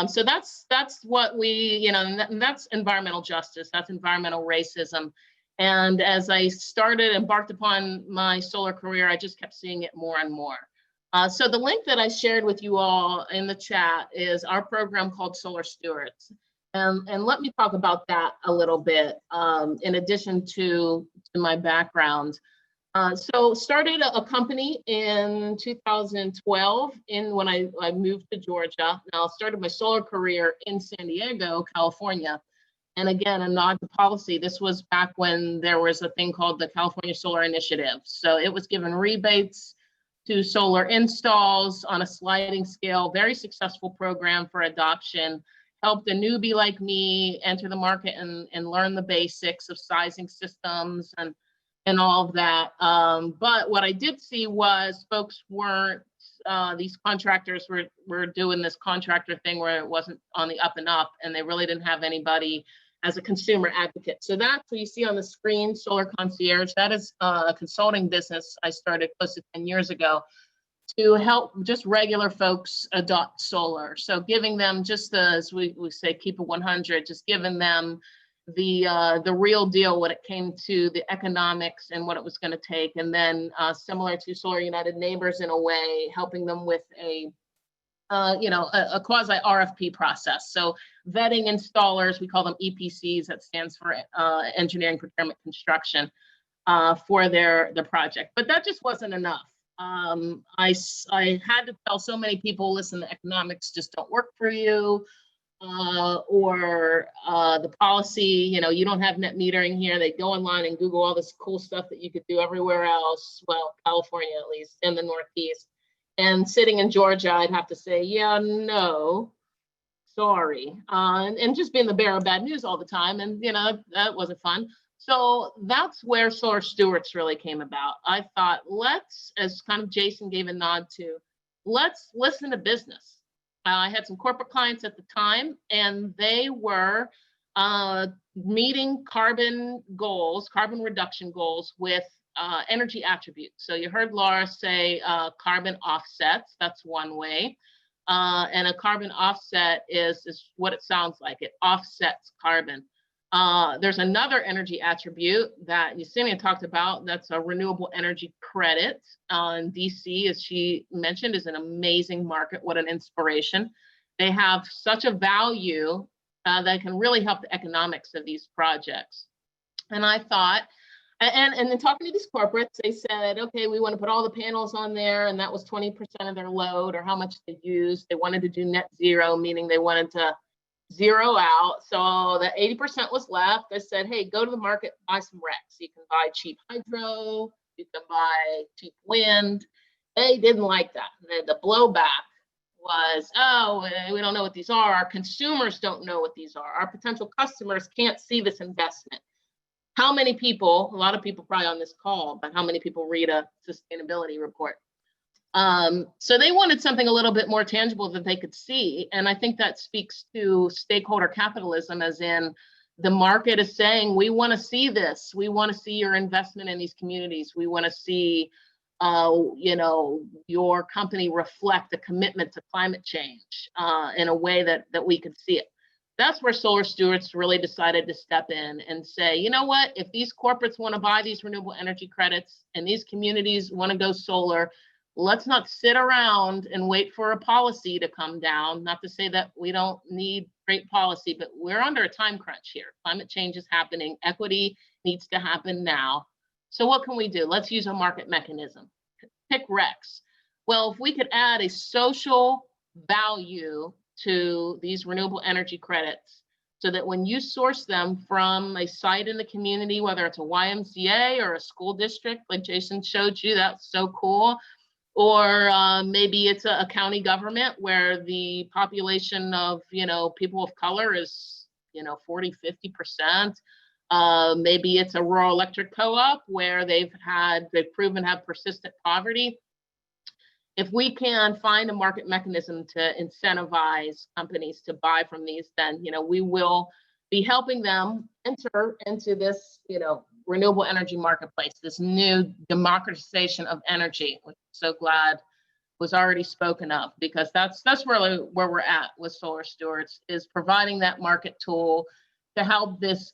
So that's what we, and that's environmental justice, that's environmental racism. And as I embarked upon my solar career, I just kept seeing it more and more. So the link that I shared with you all in the chat is our program called Solar Stewards. And let me talk about that a little bit, in addition to my background. So started a company in 2012 when I moved to Georgia. Now started my solar career in San Diego, California. And again, a nod to policy. This was back when there was a thing called the California Solar Initiative. So it was given rebates to solar installs on a sliding scale, very successful program for adoption, helped a newbie like me enter the market and learn the basics of sizing systems and all of that. But what I did see was folks weren't, these contractors were doing this contractor thing where it wasn't on the up and up, and they really didn't have anybody as a consumer advocate. So that's what you see on the screen, Solar Concierge. That is a consulting business I started close to 10 years ago to help just regular folks adopt solar. So giving them just as we say, keep it 100, just giving them the real deal when it came to the economics and what it was going to take. And then similar to Solar United Neighbors in a way, helping them with a quasi RFP process. So vetting installers, we call them EPCs, that stands for engineering, procurement, construction, for their project. But that just wasn't enough. I had to tell so many people, listen, the economics just don't work for you, or the policy, you don't have net metering here. They go online and Google all this cool stuff that you could do everywhere else, well, California at least, in the Northeast. And sitting in Georgia, I'd have to say, yeah, no, sorry. And just being the bearer of bad news all the time. And, that wasn't fun. So that's where Solar Stewards really came about. I thought, let's, as kind of Jason gave a nod to, let's listen to business. I had some corporate clients at the time, and they were meeting carbon reduction goals with energy attributes. So you heard Laura say carbon offsets, that's one way. And a carbon offset is what it sounds like, it offsets carbon. There's another energy attribute that Yesenia talked about, that's a renewable energy credit. In DC, as she mentioned, is an amazing market, what an inspiration. They have such a value that can really help the economics of these projects. And I thought, and then talking to these corporates, they said, okay, we want to put all the panels on there, and that was 20% of their load or how much they used. They wanted to do net zero, meaning they wanted to zero out. So the 80% was left. I said, hey, go to the market, buy some RECs. You can buy cheap hydro, you can buy cheap wind. They didn't like that. The blowback was, oh, we don't know what these are. Our consumers don't know what these are. Our potential customers can't see this investment. How many people, a lot of people probably on this call, but how many people read a sustainability report? So they wanted something a little bit more tangible that they could see. And I think that speaks to stakeholder capitalism, as in the market is saying, we want to see this. We want to see your investment in these communities. We want to see, your company reflect a commitment to climate change in a way that we could see it. That's where Solar Stewards really decided to step in and say, you know what, if these corporates want to buy these renewable energy credits and these communities want to go solar, let's not sit around and wait for a policy to come down. Not to say that we don't need great policy, but we're under a time crunch here. Climate change is happening. Equity needs to happen now. So what can we do? Let's use a market mechanism. Pick RECs. Well, if we could add a social value to these renewable energy credits so that when you source them from a site in the community, whether it's a YMCA or a school district, like Jason showed you, that's so cool. Or maybe it's a county government where the population of, people of color is, 40, 50%. Maybe it's a rural electric co-op where they've proven to have persistent poverty. If we can find a market mechanism to incentivize companies to buy from these, then, we will be helping them enter into this, renewable energy marketplace, this new democratization of energy, which I'm so glad was already spoken of, because that's really where we're at with Solar Stewards, is providing that market tool to help this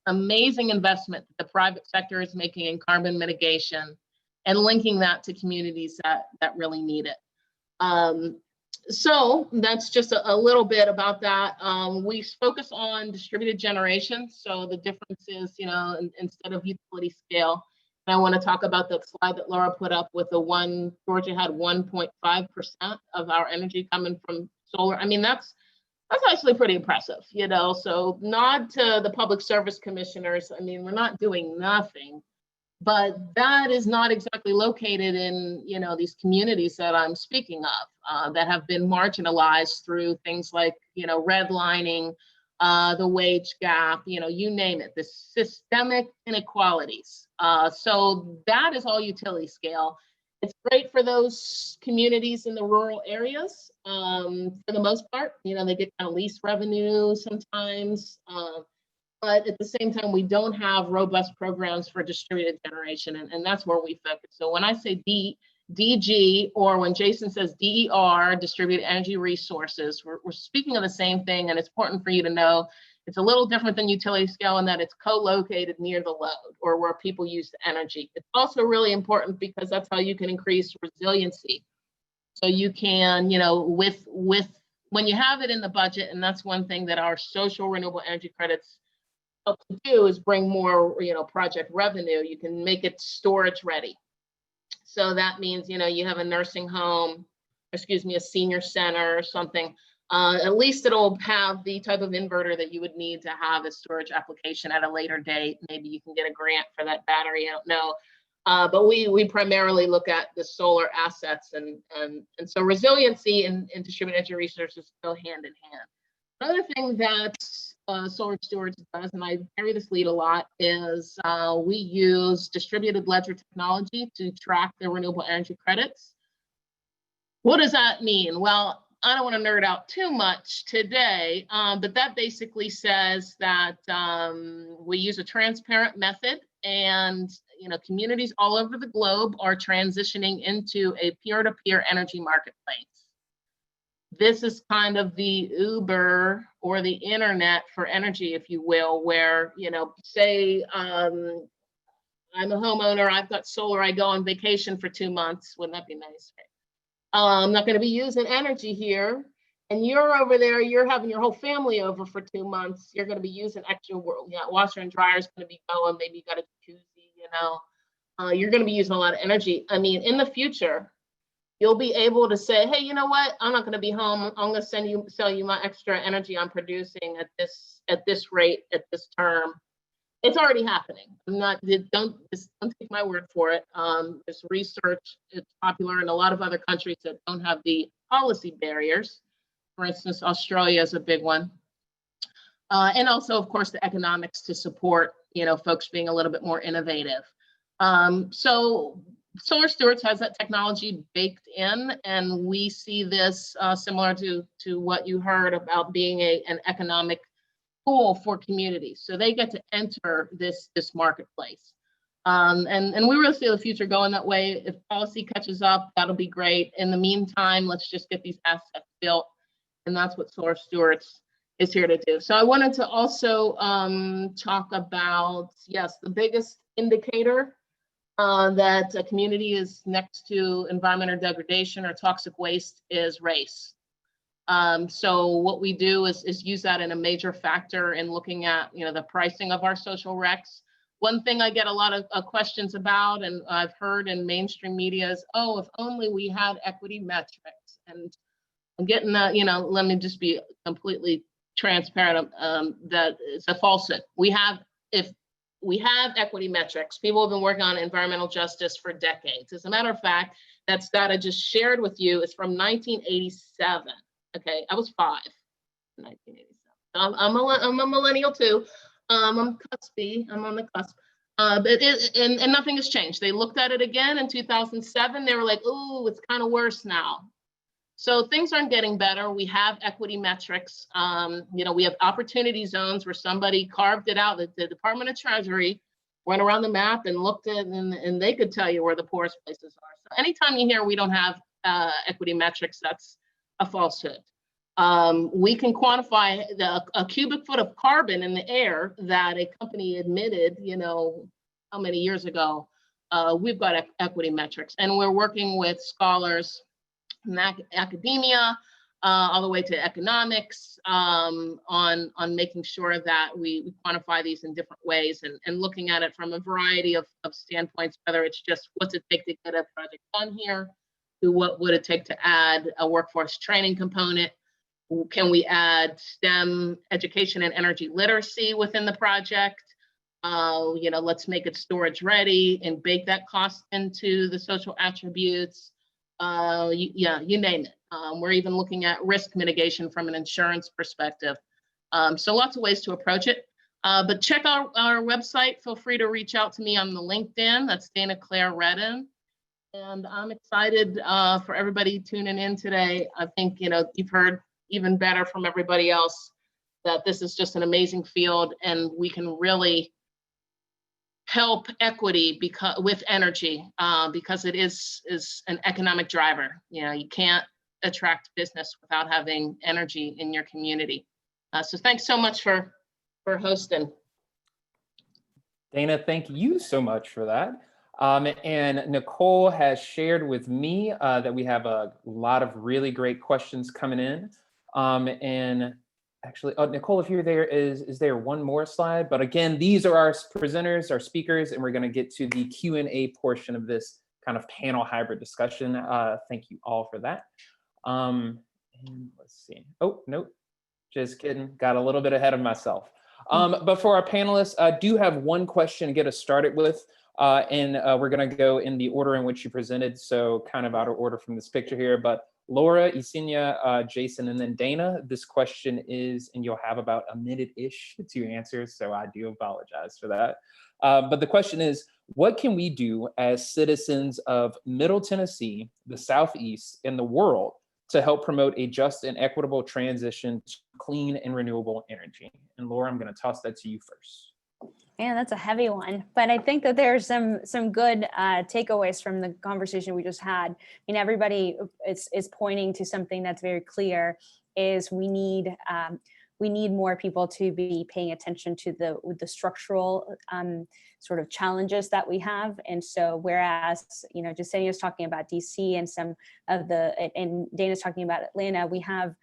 amazing investment that the private sector is making in carbon mitigation and linking that to communities that really need it. So that's just a little bit about that. We focus on distributed generation. So the difference is, instead of utility scale, and I want to talk about the slide that Laura put up with Georgia had 1.5% of our energy coming from solar. I mean, that's actually pretty impressive, so nod to the public service commissioners. I mean, we're not doing nothing. But that is not exactly located in, these communities that I'm speaking of, that have been marginalized through things like, redlining, the wage gap, you name it, the systemic inequalities. So that is all utility scale. It's great for those communities in the rural areas, for the most part. They get kind of lease revenue sometimes. But at the same time, we don't have robust programs for distributed generation, and that's where we focus. So when I say DG, or when Jason says DER, distributed energy resources, we're speaking of the same thing, and it's important for you to know it's a little different than utility scale in that it's co-located near the load or where people use the energy. It's also really important because that's how you can increase resiliency. So you can, with when you have it in the budget, and that's one thing that our social renewable energy credits help to do, is bring more, project revenue. You can make it storage ready. So that means, you have a nursing home, a senior center or something. At least it'll have the type of inverter that you would need to have a storage application at a later date. Maybe you can get a grant for that battery, I don't know. But we primarily look at the solar assets, and so resiliency and distributed energy resources go hand in hand. Another thing that Solar Stewards does, and I carry this lead a lot, is we use distributed ledger technology to track the renewable energy credits. What does that mean? Well, I don't want to nerd out too much today, but that basically says that we use a transparent method, and communities all over the globe are transitioning into a peer-to-peer energy marketplace. This is kind of the Uber or the internet for energy, if you will, where, say I'm a homeowner, I've got solar, I go on vacation for 2 months. Wouldn't that be nice? I'm not going to be using energy here. And you're over there, you're having your whole family over for 2 months. You're going to be using extra, washer and dryer is going to be going. Maybe you got a jacuzzi, you're going to be using a lot of energy. I mean, in the future, you'll be able to say, hey, you know what? I'm not going to be home. I'm going to sell you my extra energy I'm producing at this rate, at this term. It's already happening. Don't take my word for it. This research is popular in a lot of other countries that don't have the policy barriers. For instance, Australia is a big one. And also, of course, the economics to support, folks being a little bit more innovative. So Solar Stewards has that technology baked in, and we see this similar to what you heard about being an economic tool for communities. So they get to enter this marketplace. And we really see the future going that way. If policy catches up, that'll be great. In the meantime, let's just get these assets built. And that's what Solar Stewards is here to do. So I wanted to also talk about, yes, the biggest indicator that a community is next to environmental degradation or toxic waste is race. So what we do is use that in a major factor in looking at, the pricing of our social recs. One thing I get a lot of questions about, and I've heard in mainstream media is, oh, if only we had equity metrics. And I'm getting that, let me just be completely transparent, that it's a falsehood. If we have equity metrics, people have been working on environmental justice for decades. As a matter of fact, that stat I just shared with you is from 1987. Okay, I was 5 in 1987. I'm a millennial too. I'm cuspy. I'm on the cusp. And nothing has changed. They looked at it again in 2007. They were like, "Ooh, it's kind of worse now." So things aren't getting better. We have equity metrics. We have opportunity zones where somebody carved it out. The Department of Treasury went around the map and looked at, and they could tell you where the poorest places are. So anytime you hear we don't have equity metrics, that's a falsehood. We can quantify a cubic foot of carbon in the air that a company admitted, how many years ago. We've got equity metrics, and we're working with scholars in academia, all the way to economics, on making sure that we quantify these in different ways and looking at it from a variety of standpoints, whether it's just what's it take to get a project done here, to what would it take to add a workforce training component. Can we add STEM education and energy literacy within the project? Let's make it storage ready and bake that cost into the social attributes. You name it. We're even looking at risk mitigation from an insurance perspective. So lots of ways to approach it. But check out our website. Feel free to reach out to me on the LinkedIn. That's Dana Claire Redden. And I'm excited for everybody tuning in today. I think, you've heard even better from everybody else that this is just an amazing field, and we can really help equity with energy because it is an economic driver. You can't attract business without having energy in your community. So thanks so much for hosting. Dana, thank you so much for that. And Nicole has shared with me that we have a lot of really great questions coming in. And actually, Nicole, if you're there, is there one more slide? But again, these are our presenters, our speakers, and we're going to get to the Q&A portion of this kind of panel hybrid discussion. Thank you all for that. And let's see. Oh, nope, just kidding. Got a little bit ahead of myself. But for our panelists, I do have one question to get us started with. And we're going to go in the order in which you presented, so kind of out of order from this picture here. But Laura, Yesenia, Jason, and then Dana, this question is, and you'll have about a minute-ish to answer, so I do apologize for that. But the question is, what can we do as citizens of Middle Tennessee, the Southeast, and the world to help promote a just and equitable transition to clean and renewable energy? And Laura, I'm going to toss that to you first. Man, that's a heavy one, but I think that there's some good takeaways from the conversation we just had. I mean, everybody is pointing to something that's very clear: is we need more people to be paying attention to the structural sort of challenges that we have. And so, whereas Jasenia's talking about DC and Dana's talking about Atlanta, we have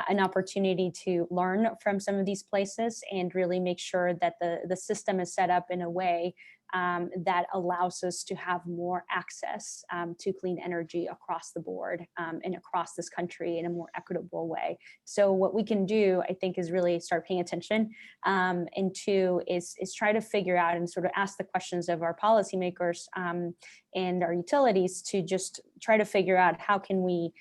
an opportunity to learn from some of these places and really make sure that the system is set up in a way that allows us to have more access to clean energy across the board and across this country in a more equitable way. So what we can do, I think, is really start paying attention, and two is try to figure out and sort of ask the questions of our policymakers and our utilities to just try to figure out how can we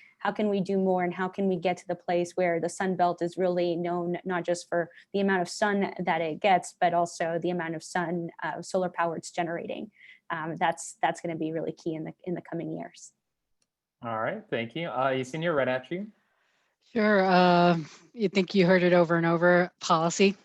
do more, and how can we get to the place where the Sun Belt is really known not just for the amount of sun that it gets, but also the amount of solar power it's generating. That's going to be really key in the coming years. All right, thank you. Yesenia, right at you. Sure. You think you heard it over and over, policy.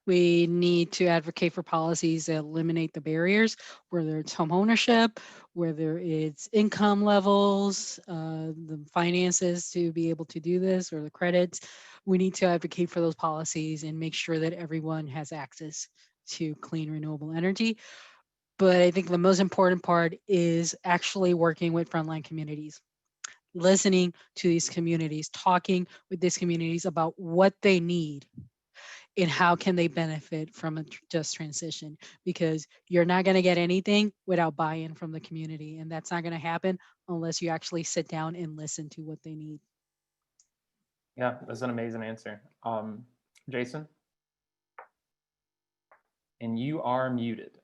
We need to advocate for policies that eliminate the barriers, whether it's home ownership, whether it's income levels, the finances to be able to do this, or the credits. we need to advocate for those policies and make sure that everyone has access to clean renewable energy. But I think the most important part is actually working with frontline communities, listening to these communities, talking with these communities about what they need and how can they benefit from a just transition, because you're not going to get anything without buy-in from the community, and that's not going to happen unless you actually sit down and listen to what they need. Yeah, that's an amazing answer. Jason? And you are muted.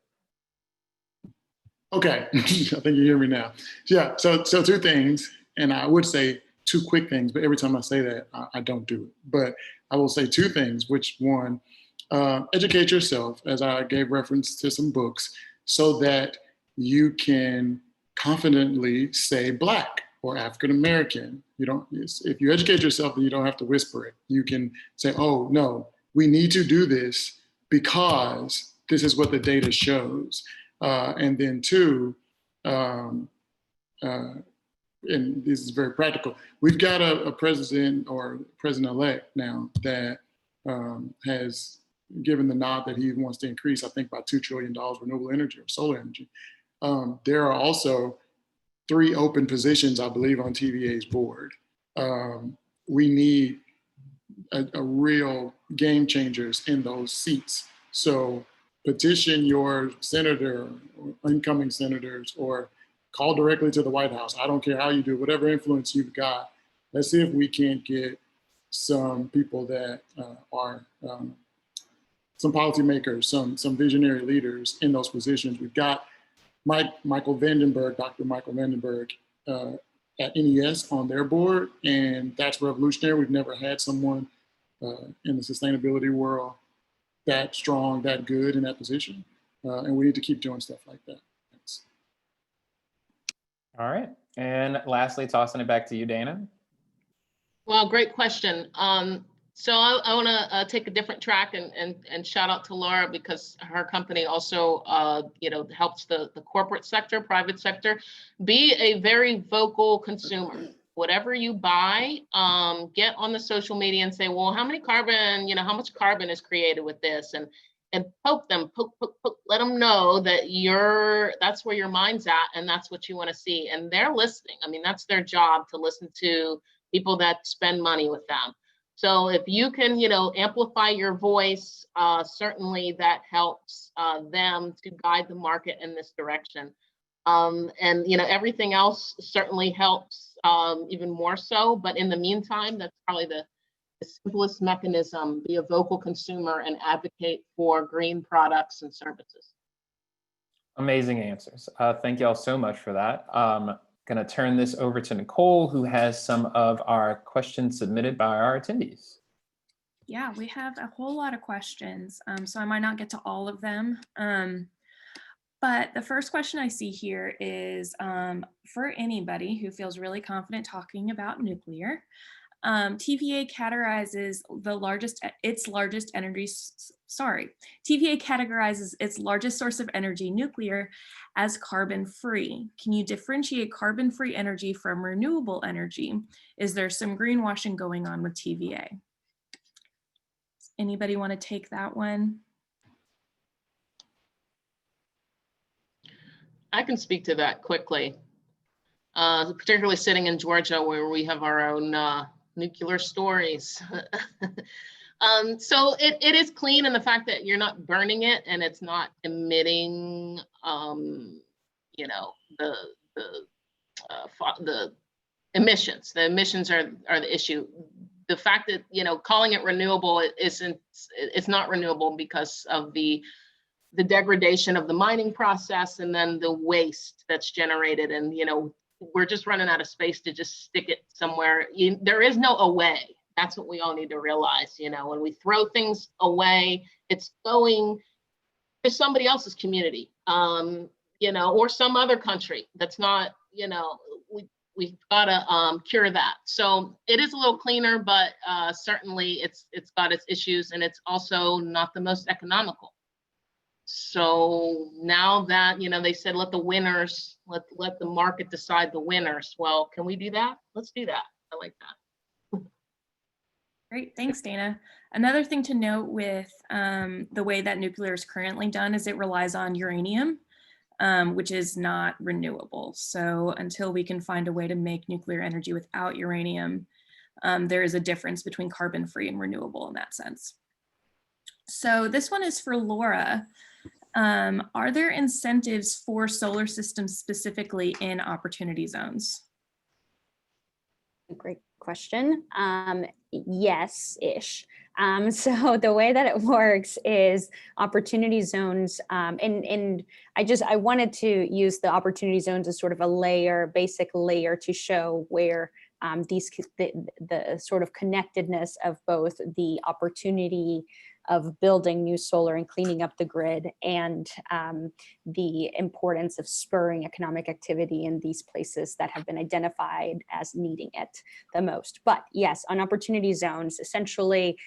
Okay, I think you hear me now. Yeah, so two things, and I would say two quick things, but every time I say that, I don't do it. But I will say two things, which one, educate yourself, as I gave reference to some books, so that you can confidently say Black or African American. You don't, if you educate yourself, then you don't have to whisper it. You can say, oh, no, we need to do this because this is what the data shows. And then two, and this is very practical, we've got a president or president-elect now that has given the nod that he wants to increase, I think, by $2 trillion renewable energy or solar energy. There are also 3 open positions, I believe, on TVA's board. We need a real game changers in those seats. So petition your senator or incoming senators, or call directly to the White House. I don't care how you do it, whatever influence you've got. Let's see if we can't get some people that are some policymakers, some visionary leaders in those positions. We've got Michael Vandenberg, Dr. Michael Vandenberg at NES on their board, and that's revolutionary. We've never had someone in the sustainability world that strong, that good in that position. And we need to keep doing stuff like that. Thanks. All right. And lastly, tossing it back to you, Dana. Well, great question. So I want to take a different track and shout out to Laura, because her company also, helps the corporate sector, private sector, be a very vocal consumer. Whatever you buy, get on the social media and say, well, how much carbon is created with this, and poke them, poke, let them know that that's where your mind's at, and that's what you want to see. And they're listening. I mean, that's their job, to listen to people that spend money with them. So if you can, amplify your voice, certainly that helps them to guide the market in this direction. And everything else certainly helps even more so. But in the meantime, that's probably the simplest mechanism: be a vocal consumer and advocate for green products and services. Amazing answers. Thank you all so much for that. Going to turn this over to Nicole, who has some of our questions submitted by our attendees. Yeah, we have a whole lot of questions, so I might not get to all of them. But the first question I see here is for anybody who feels really confident talking about nuclear. TVA categorizes its largest source of energy, nuclear, as carbon-free. Can you differentiate carbon-free energy from renewable energy? Is there some greenwashing going on with TVA? Anybody want to take that one? I can speak to that quickly, particularly sitting in Georgia, where we have our own nuclear stories. So it is clean in the fact that you're not burning it and it's not emitting, the emissions. The emissions are the issue. The fact that, calling it renewable, it's not renewable because of the degradation of the mining process and then the waste that's generated. And, we're just running out of space to just stick it somewhere. There is no away. That's what we all need to realize. When we throw things away, it's going to somebody else's community, or some other country that's not, we've got to cure that. So it is a little cleaner, but certainly it's got its issues, and it's also not the most economical. So now that, they said, let the winners, let the market decide the winners. Well, can we do that? Let's do that. I like that. Great, thanks, Dana. Another thing to note with the way that nuclear is currently done is it relies on uranium, which is not renewable. So until we can find a way to make nuclear energy without uranium, there is a difference between carbon-free and renewable in that sense. So this one is for Laura. Are there incentives for solar systems specifically in opportunity zones? Great question. Yes-ish. So the way that it works is opportunity zones, and I wanted to use the opportunity zones as sort of a layer, basic layer to show where the sort of connectedness of both the opportunity of building new solar and cleaning up the grid, and the importance of spurring economic activity in these places that have been identified as needing it the most. But yes, on opportunity zones, essentially,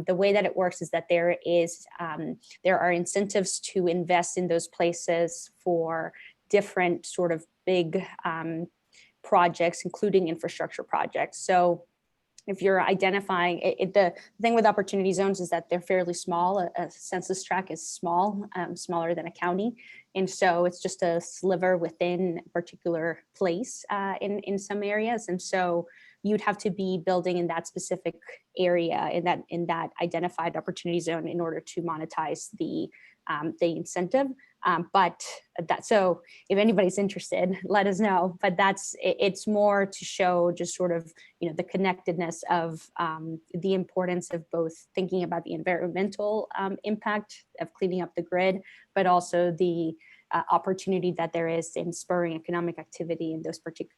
the way that it works is that there are incentives to invest in those places for different sort of big projects, including infrastructure projects. So if you're identifying the thing with opportunity zones is that they're fairly small. A census tract is small, smaller than a county. And so it's just a sliver within a particular place in some areas. And so you'd have to be building in that specific area, in that identified opportunity zone, in order to monetize the incentive. So if anybody's interested, let us know. But it's more to show just sort of, the connectedness of the importance of both thinking about the environmental impact of cleaning up the grid, but also the opportunity that there is in spurring economic activity in those particular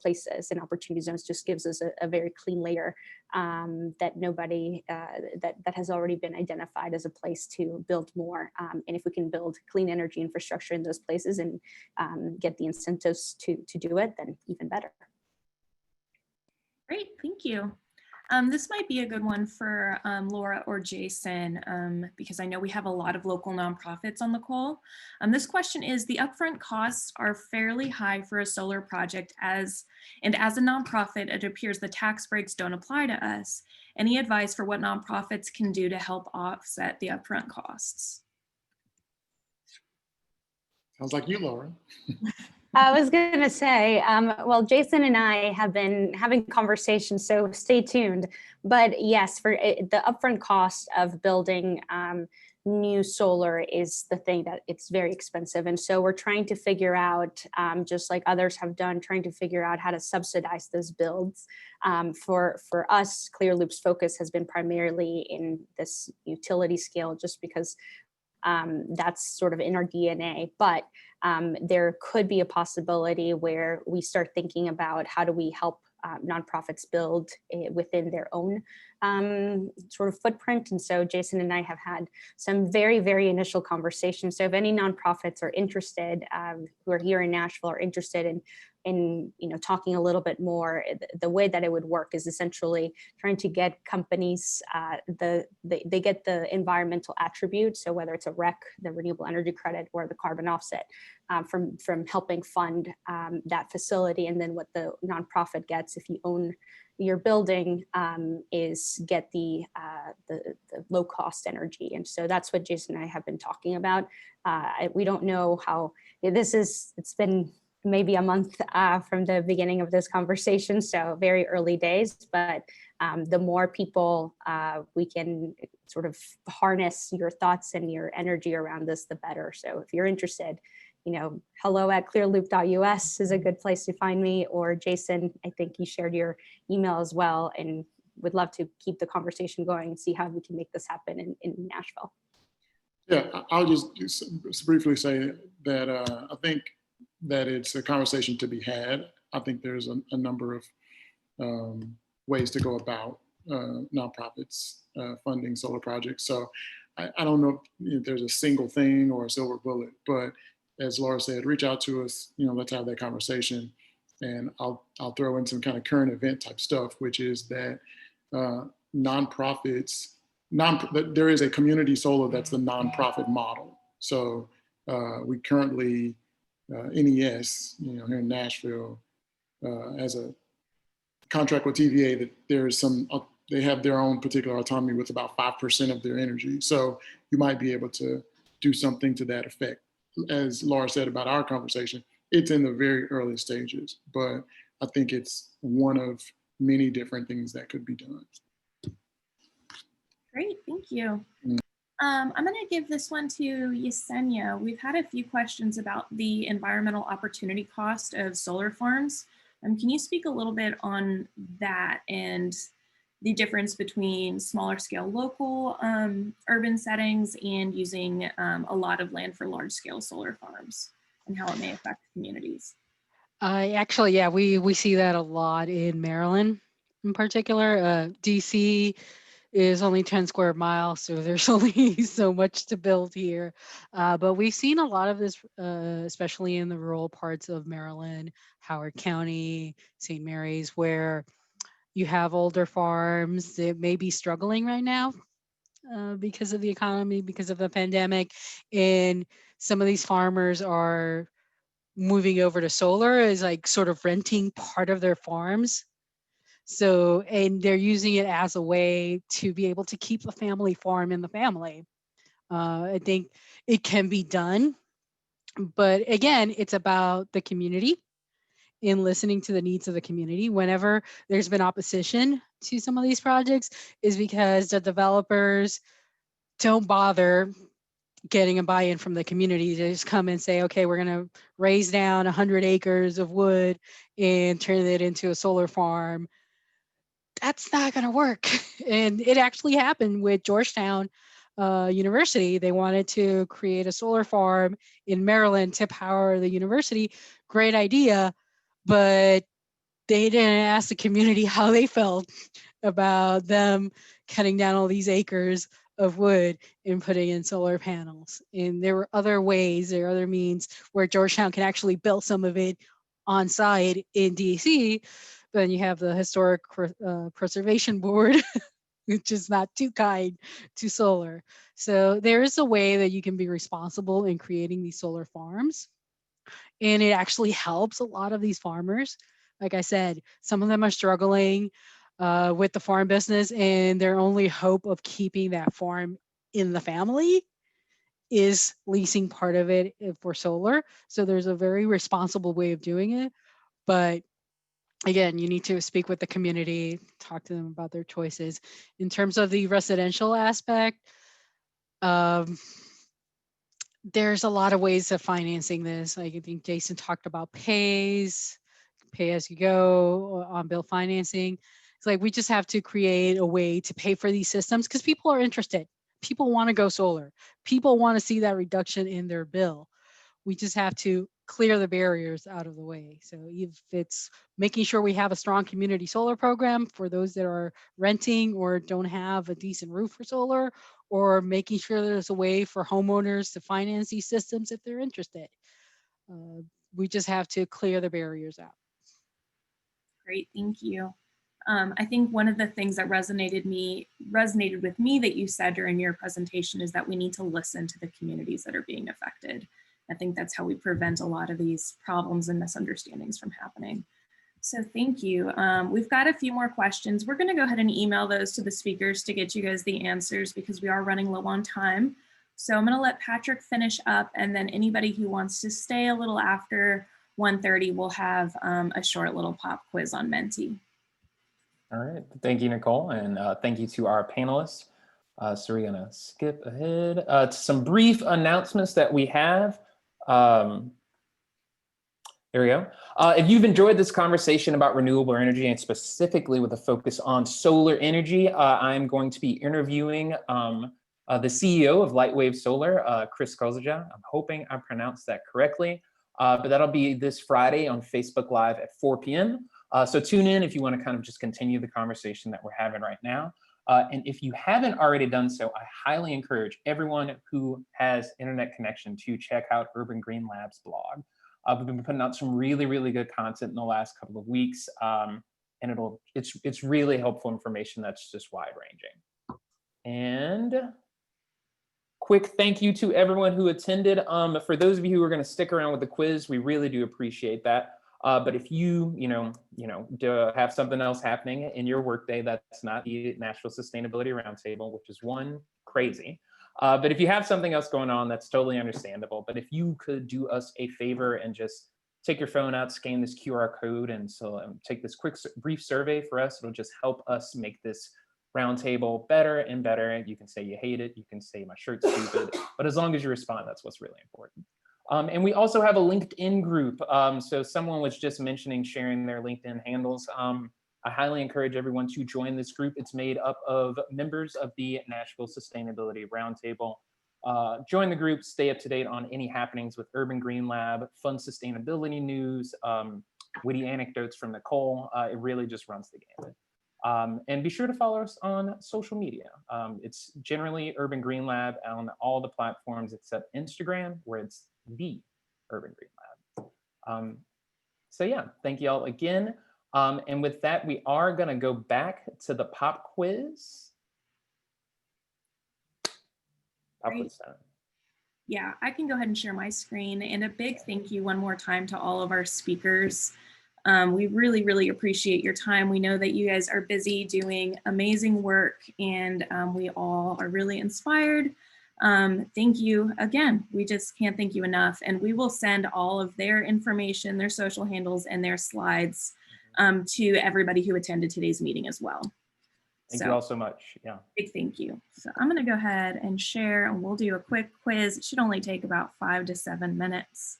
places. And opportunity zones just gives us a very clean layer that nobody that has already been identified as a place to build more. And if we can build clean energy infrastructure in those places and get the incentives to do it, then even better. Great, thank you. This might be a good one for Laura or Jason, because I know we have a lot of local nonprofits on the call. This question is, the upfront costs are fairly high for a solar project, as a nonprofit, it appears the tax breaks don't apply to us. Any advice for what nonprofits can do to help offset the upfront costs? Sounds like you, Laura. I was going to say, well, Jason and I have been having conversations, so stay tuned. But yes, for the upfront cost of building new solar is the thing that it's very expensive. And so we're trying to figure out, just like others have done, trying to figure out how to subsidize those builds. For us, Clearloop's focus has been primarily in this utility scale, just because that's sort of in our DNA. But there could be a possibility where we start thinking about how do we help nonprofits build within their own sort of footprint. And so Jason and I have had some very, very initial conversations. So if any nonprofits are interested, who are here in Nashville, are interested in talking a little bit more, the way that it would work is essentially trying to get companies, they get the environmental attributes. So whether it's a REC, the renewable energy credit, or the carbon offset, from helping fund that facility. And then what the nonprofit gets, if you own your building, is get the low cost energy. And so that's what Jason and I have been talking about. We don't know how it's been maybe a month from the beginning of this conversation, so very early days, but the more people we can sort of harness your thoughts and your energy around this, the better. So if you're interested, hello@clearloop.us is a good place to find me, or Jason, I think you shared your email as well, and would love to keep the conversation going and see how we can make this happen in Nashville. Yeah, I'll just briefly say that I think that it's a conversation to be had. I think there's a number of ways to go about nonprofits funding solar projects. So I don't know if there's a single thing or a silver bullet, but as Laura said, reach out to us, let's have that conversation. And I'll throw in some kind of current event type stuff, which is that nonprofits, there is a community solar that's the nonprofit model. So we currently, NES, here in Nashville, as a contract with TVA, that there's some they have their own particular autonomy with about 5% of their energy. So you might be able to do something to that effect. As Laura said about our conversation, it's in the very early stages, but I think it's one of many different things that could be done. Great, thank you. Mm. I'm going to give this one to Yesenia. We've had a few questions about the environmental opportunity cost of solar farms. Can you speak a little bit on that and the difference between smaller scale local urban settings and using a lot of land for large scale solar farms and how it may affect communities? Actually, yeah, we see that a lot in Maryland in particular. DC is only 10 square miles, so there's only so much to build here. But we've seen a lot of this, especially in the rural parts of Maryland, Howard County, St. Mary's, where you have older farms that may be struggling right now because of the economy, because of the pandemic. And some of these farmers are moving over to solar as like sort of renting part of their farms. So, and they're using it as a way to be able to keep the family farm in the family. I think it can be done, but again, it's about the community and listening to the needs of the community. Whenever there's been opposition to some of these projects is because the developers don't bother getting a buy-in from the community. They just come and say, okay, we're going to raise down 100 acres of wood and turn it into a solar farm. That's not going to work. And it actually happened with Georgetown University. They wanted to create a solar farm in Maryland to power the university. Great idea, but they didn't ask the community how they felt about them cutting down all these acres of wood and putting in solar panels. And there were other ways, there are other means where Georgetown can actually build some of it on site in DC. But then you have the Historic Preservation Board, which is not too kind to solar. So there is a way that you can be responsible in creating these solar farms. And it actually helps a lot of these farmers. Like I said, some of them are struggling with the farm business, and their only hope of keeping that farm in the family is leasing part of it for solar. So there's a very responsible way of doing it. But again, you need to speak with the community, talk to them about their choices. In terms of the residential aspect, there's a lot of ways of financing this. Like I think Jason talked about pay as you go on bill financing. It's like we just have to create a way to pay for these systems because people are interested. People want to go solar. People want to see that reduction in their bill. We just have to clear the barriers out of the way. So if it's making sure we have a strong community solar program for those that are renting or don't have a decent roof for solar, or making sure there's a way for homeowners to finance these systems if they're interested. We just have to clear the barriers out. Great, thank you. I think one of the things that resonated with me that you said during your presentation is that we need to listen to the communities that are being affected. I think that's how we prevent a lot of these problems and misunderstandings from happening. So thank you. We've got a few more questions. We're going to go ahead and email those to the speakers to get you guys the answers because we are running low on time. So I'm going to let Patrick finish up, and then anybody who wants to stay a little after 1:30 will have a short little pop quiz on Menti. All right, thank you, Nicole, and thank you to our panelists. So we're gonna skip ahead to some brief announcements that we have. There we go. If you've enjoyed this conversation about renewable energy and specifically with a focus on solar energy, I'm going to be interviewing the CEO of Lightwave Solar, Chris Kozija. I'm hoping I pronounced that correctly, but that'll be this Friday on Facebook Live at 4 p.m. So tune in if you want to kind of just continue the conversation that we're having right now. And if you haven't already done so, I highly encourage everyone who has internet connection to check out Urban Green Lab's blog. We've been putting out some really, really good content in the last couple of weeks, and it's really helpful information that's just wide ranging. And quick thank you to everyone who attended. For those of you who are going to stick around with the quiz, we really do appreciate that. But if have something else happening in your workday that's not the Nashville Sustainability Roundtable, which is one crazy. But if you have something else going on, that's totally understandable. But if you could do us a favor and just take your phone out, scan this QR code, and so take this brief survey for us, it'll just help us make this roundtable better and better. You can say you hate it, you can say my shirt's stupid, but as long as you respond, that's what's really important. And we also have a LinkedIn group. So someone was just mentioning sharing their LinkedIn handles. I highly encourage everyone to join this group. It's made up of members of the Nashville Sustainability Roundtable. Join the group, stay up to date on any happenings with Urban Green Lab, fun sustainability news, witty anecdotes from Nicole. It really just runs the gamut. And be sure to follow us on social media. It's generally Urban Green Lab on all the platforms except Instagram, where it's the Urban Green Lab. So yeah, thank you all again. And with that, we are gonna go back to the pop quiz. Pop quiz time. Yeah, I can go ahead and share my screen. And a big thank you one more time to all of our speakers. We really, really appreciate your time. We know that you guys are busy doing amazing work, and we all are really inspired. Thank you again. We just can't thank you enough. And we will send all of their information, their social handles, and their slides to everybody who attended today's meeting as well. Thank you all so much. Yeah. Big thank you. So I'm going to go ahead and share, and we'll do a quick quiz. It should only take about 5 to 7 minutes,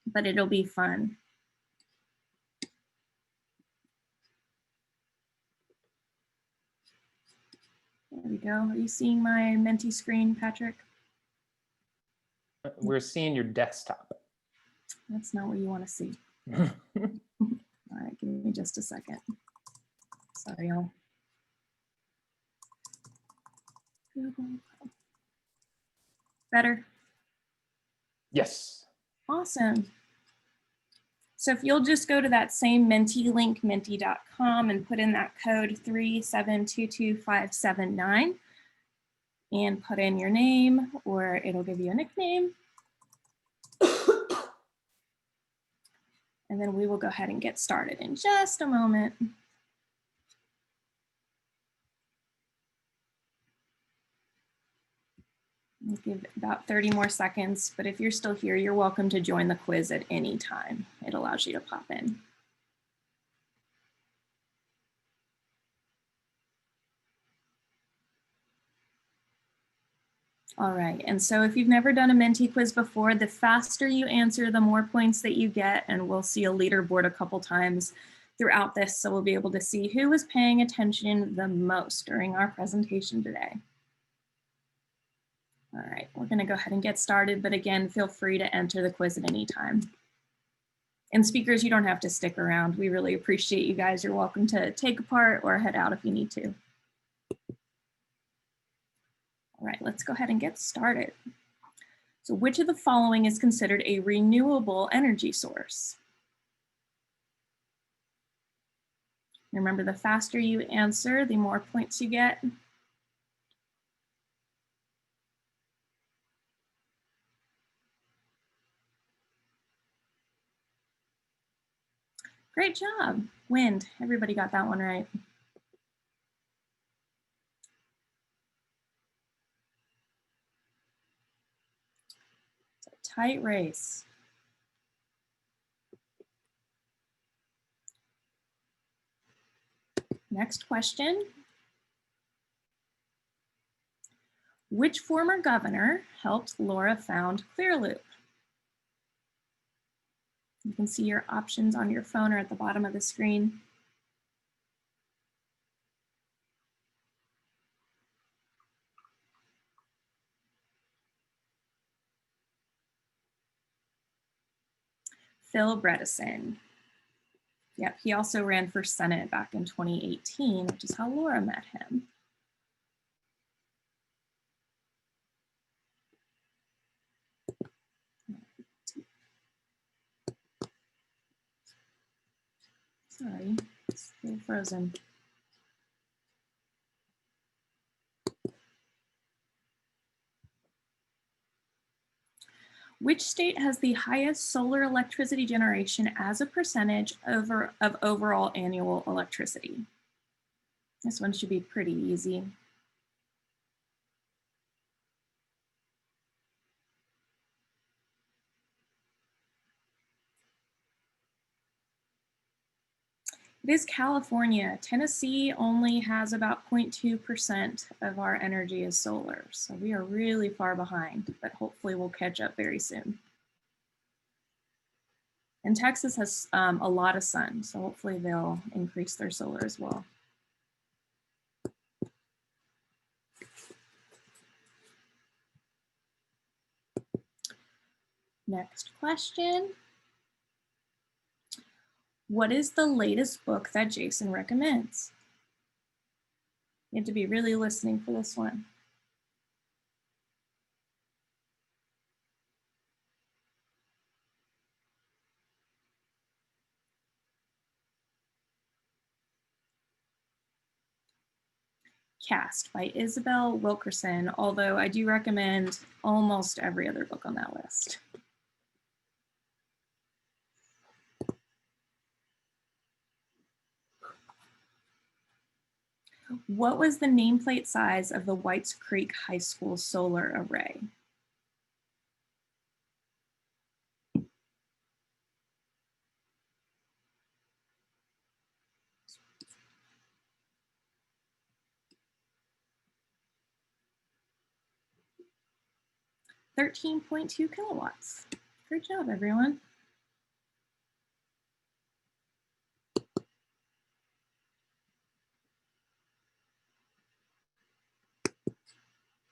but it'll be fun. There we go. Are you seeing my Menti screen, Patrick? We're seeing your desktop. That's not what you want to see. All right, give me just a second. Sorry, y'all. Better? Yes. Awesome. So if you'll just go to that same Menti link, menti.com, and put in that code 3722579 and put in your name, or it'll give you a nickname. And then we will go ahead and get started in just a moment. I'll give about 30 more seconds, but if you're still here, you're welcome to join the quiz at any time. It allows you to pop in. All right, and so if you've never done a Menti quiz before, the faster you answer, the more points that you get, and we'll see a leaderboard a couple times throughout this, so we'll be able to see who was paying attention the most during our presentation today. All right, we're gonna go ahead and get started, but again, feel free to enter the quiz at any time. And speakers, you don't have to stick around. We really appreciate you guys. You're welcome to take a part or head out if you need to. All right, let's go ahead and get started. So which of the following is considered a renewable energy source? Remember, the faster you answer, the more points you get. Great job. Wind. Everybody got that one right. It's a tight race. Next question. Which former governor helped Laura found Clearloop? You can see your options on your phone or at the bottom of the screen. Phil Bredesen. Yep, he also ran for Senate back in 2018, which is how Laura met him. Sorry, it's a little frozen. Which state has the highest solar electricity generation as a percentage of overall annual electricity? This one should be pretty easy. It is California. Tennessee only has about 0.2% of our energy is solar. So we are really far behind, but hopefully we'll catch up very soon. And Texas has a lot of sun, so hopefully they'll increase their solar as well. Next question. What is the latest book that Jason recommends? You have to be really listening for this one. Cast by Isabel Wilkerson, although I do recommend almost every other book on that list. What was the nameplate size of the Whites Creek High School solar array? $13.2 kilowatts. Great job, everyone.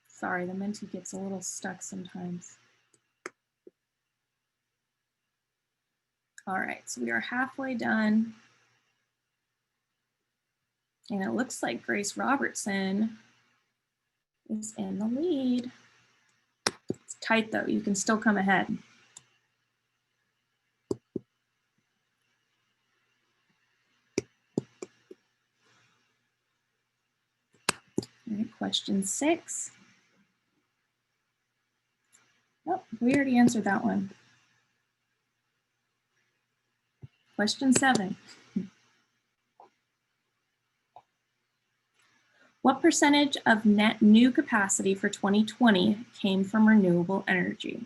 Sorry, the Menti gets a little stuck sometimes. All right, so we are halfway done. And it looks like Grace Robertson is in the lead. It's tight though, you can still come ahead. All right, question 6. Oh, we already answered that one. Question 7. What percentage of net new capacity for 2020 came from renewable energy?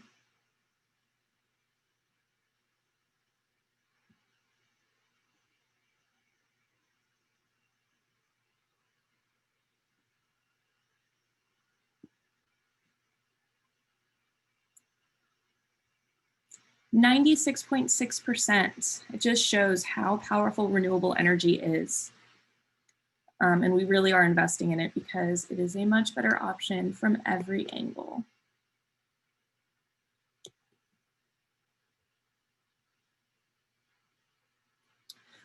%96.6%. It just shows how powerful renewable energy is. And we really are investing in it because it is a much better option from every angle.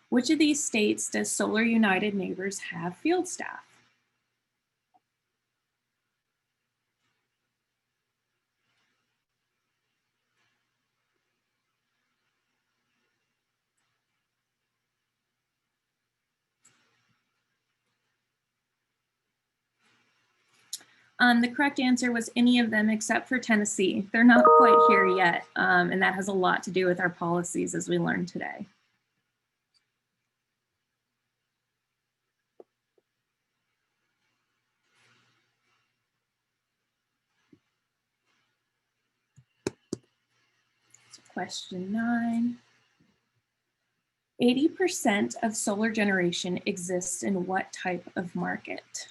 Which of these states does Solar United Neighbors have field staff? The correct answer was any of them except for Tennessee. They're not quite here yet, and that has a lot to do with our policies as we learned today. So question 9. 80% of solar generation exists in what type of market?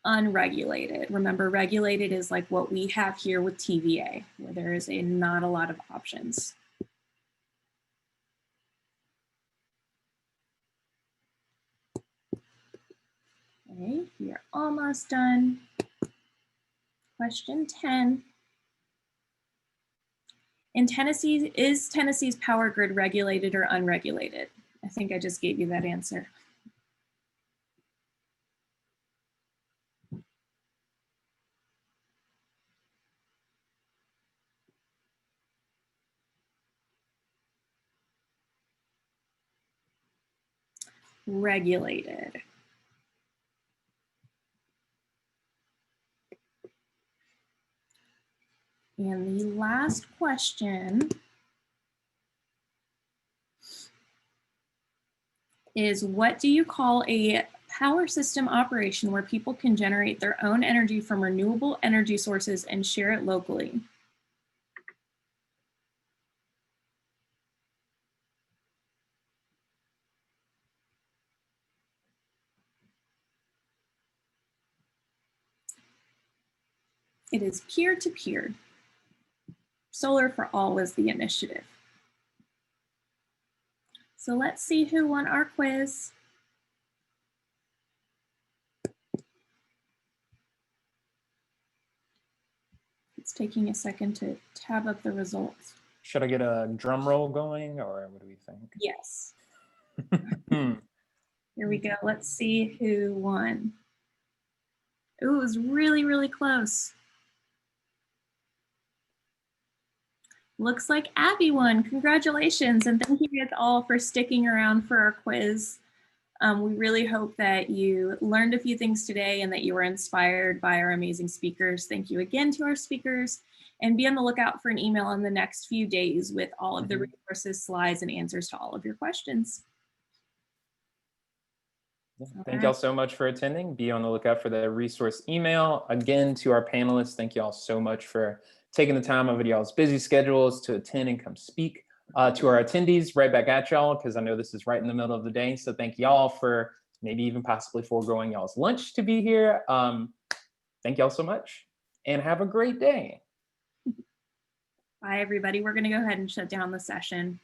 Unregulated. Remember, regulated is like what we have here with TVA, where there is not a lot of options. Okay, we are almost done. Question 10. In Tennessee, is Tennessee's power grid regulated or unregulated? I think I just gave you that answer. regulated? And the last question is, what do you call a power system operation where people can generate their own energy from renewable energy sources and share it locally? It is peer-to-peer. Solar for All was the initiative. So let's see who won our quiz. It's taking a second to tab up the results. Should I get a drum roll going, or what do we think? Yes. Hmm. Here we go. Let's see who won. Ooh, it was really, really close. Looks like Abby won. Congratulations. And thank you guys all for sticking around for our quiz. We really hope that you learned a few things today and that you were inspired by our amazing speakers. Thank you again to our speakers, and be on the lookout for an email in the next few days with all of the resources, slides, and answers to all of your questions. Thank y'all so much for attending. Be on the lookout for the resource email. Again, to our panelists, thank y'all so much for taking the time out of y'all's busy schedules to attend and come speak. To our attendees, right back at y'all, because I know this is right in the middle of the day. So thank y'all for maybe even possibly foregoing y'all's lunch to be here. Thank y'all so much, and have a great day. Bye, everybody. We're going to go ahead and shut down the session.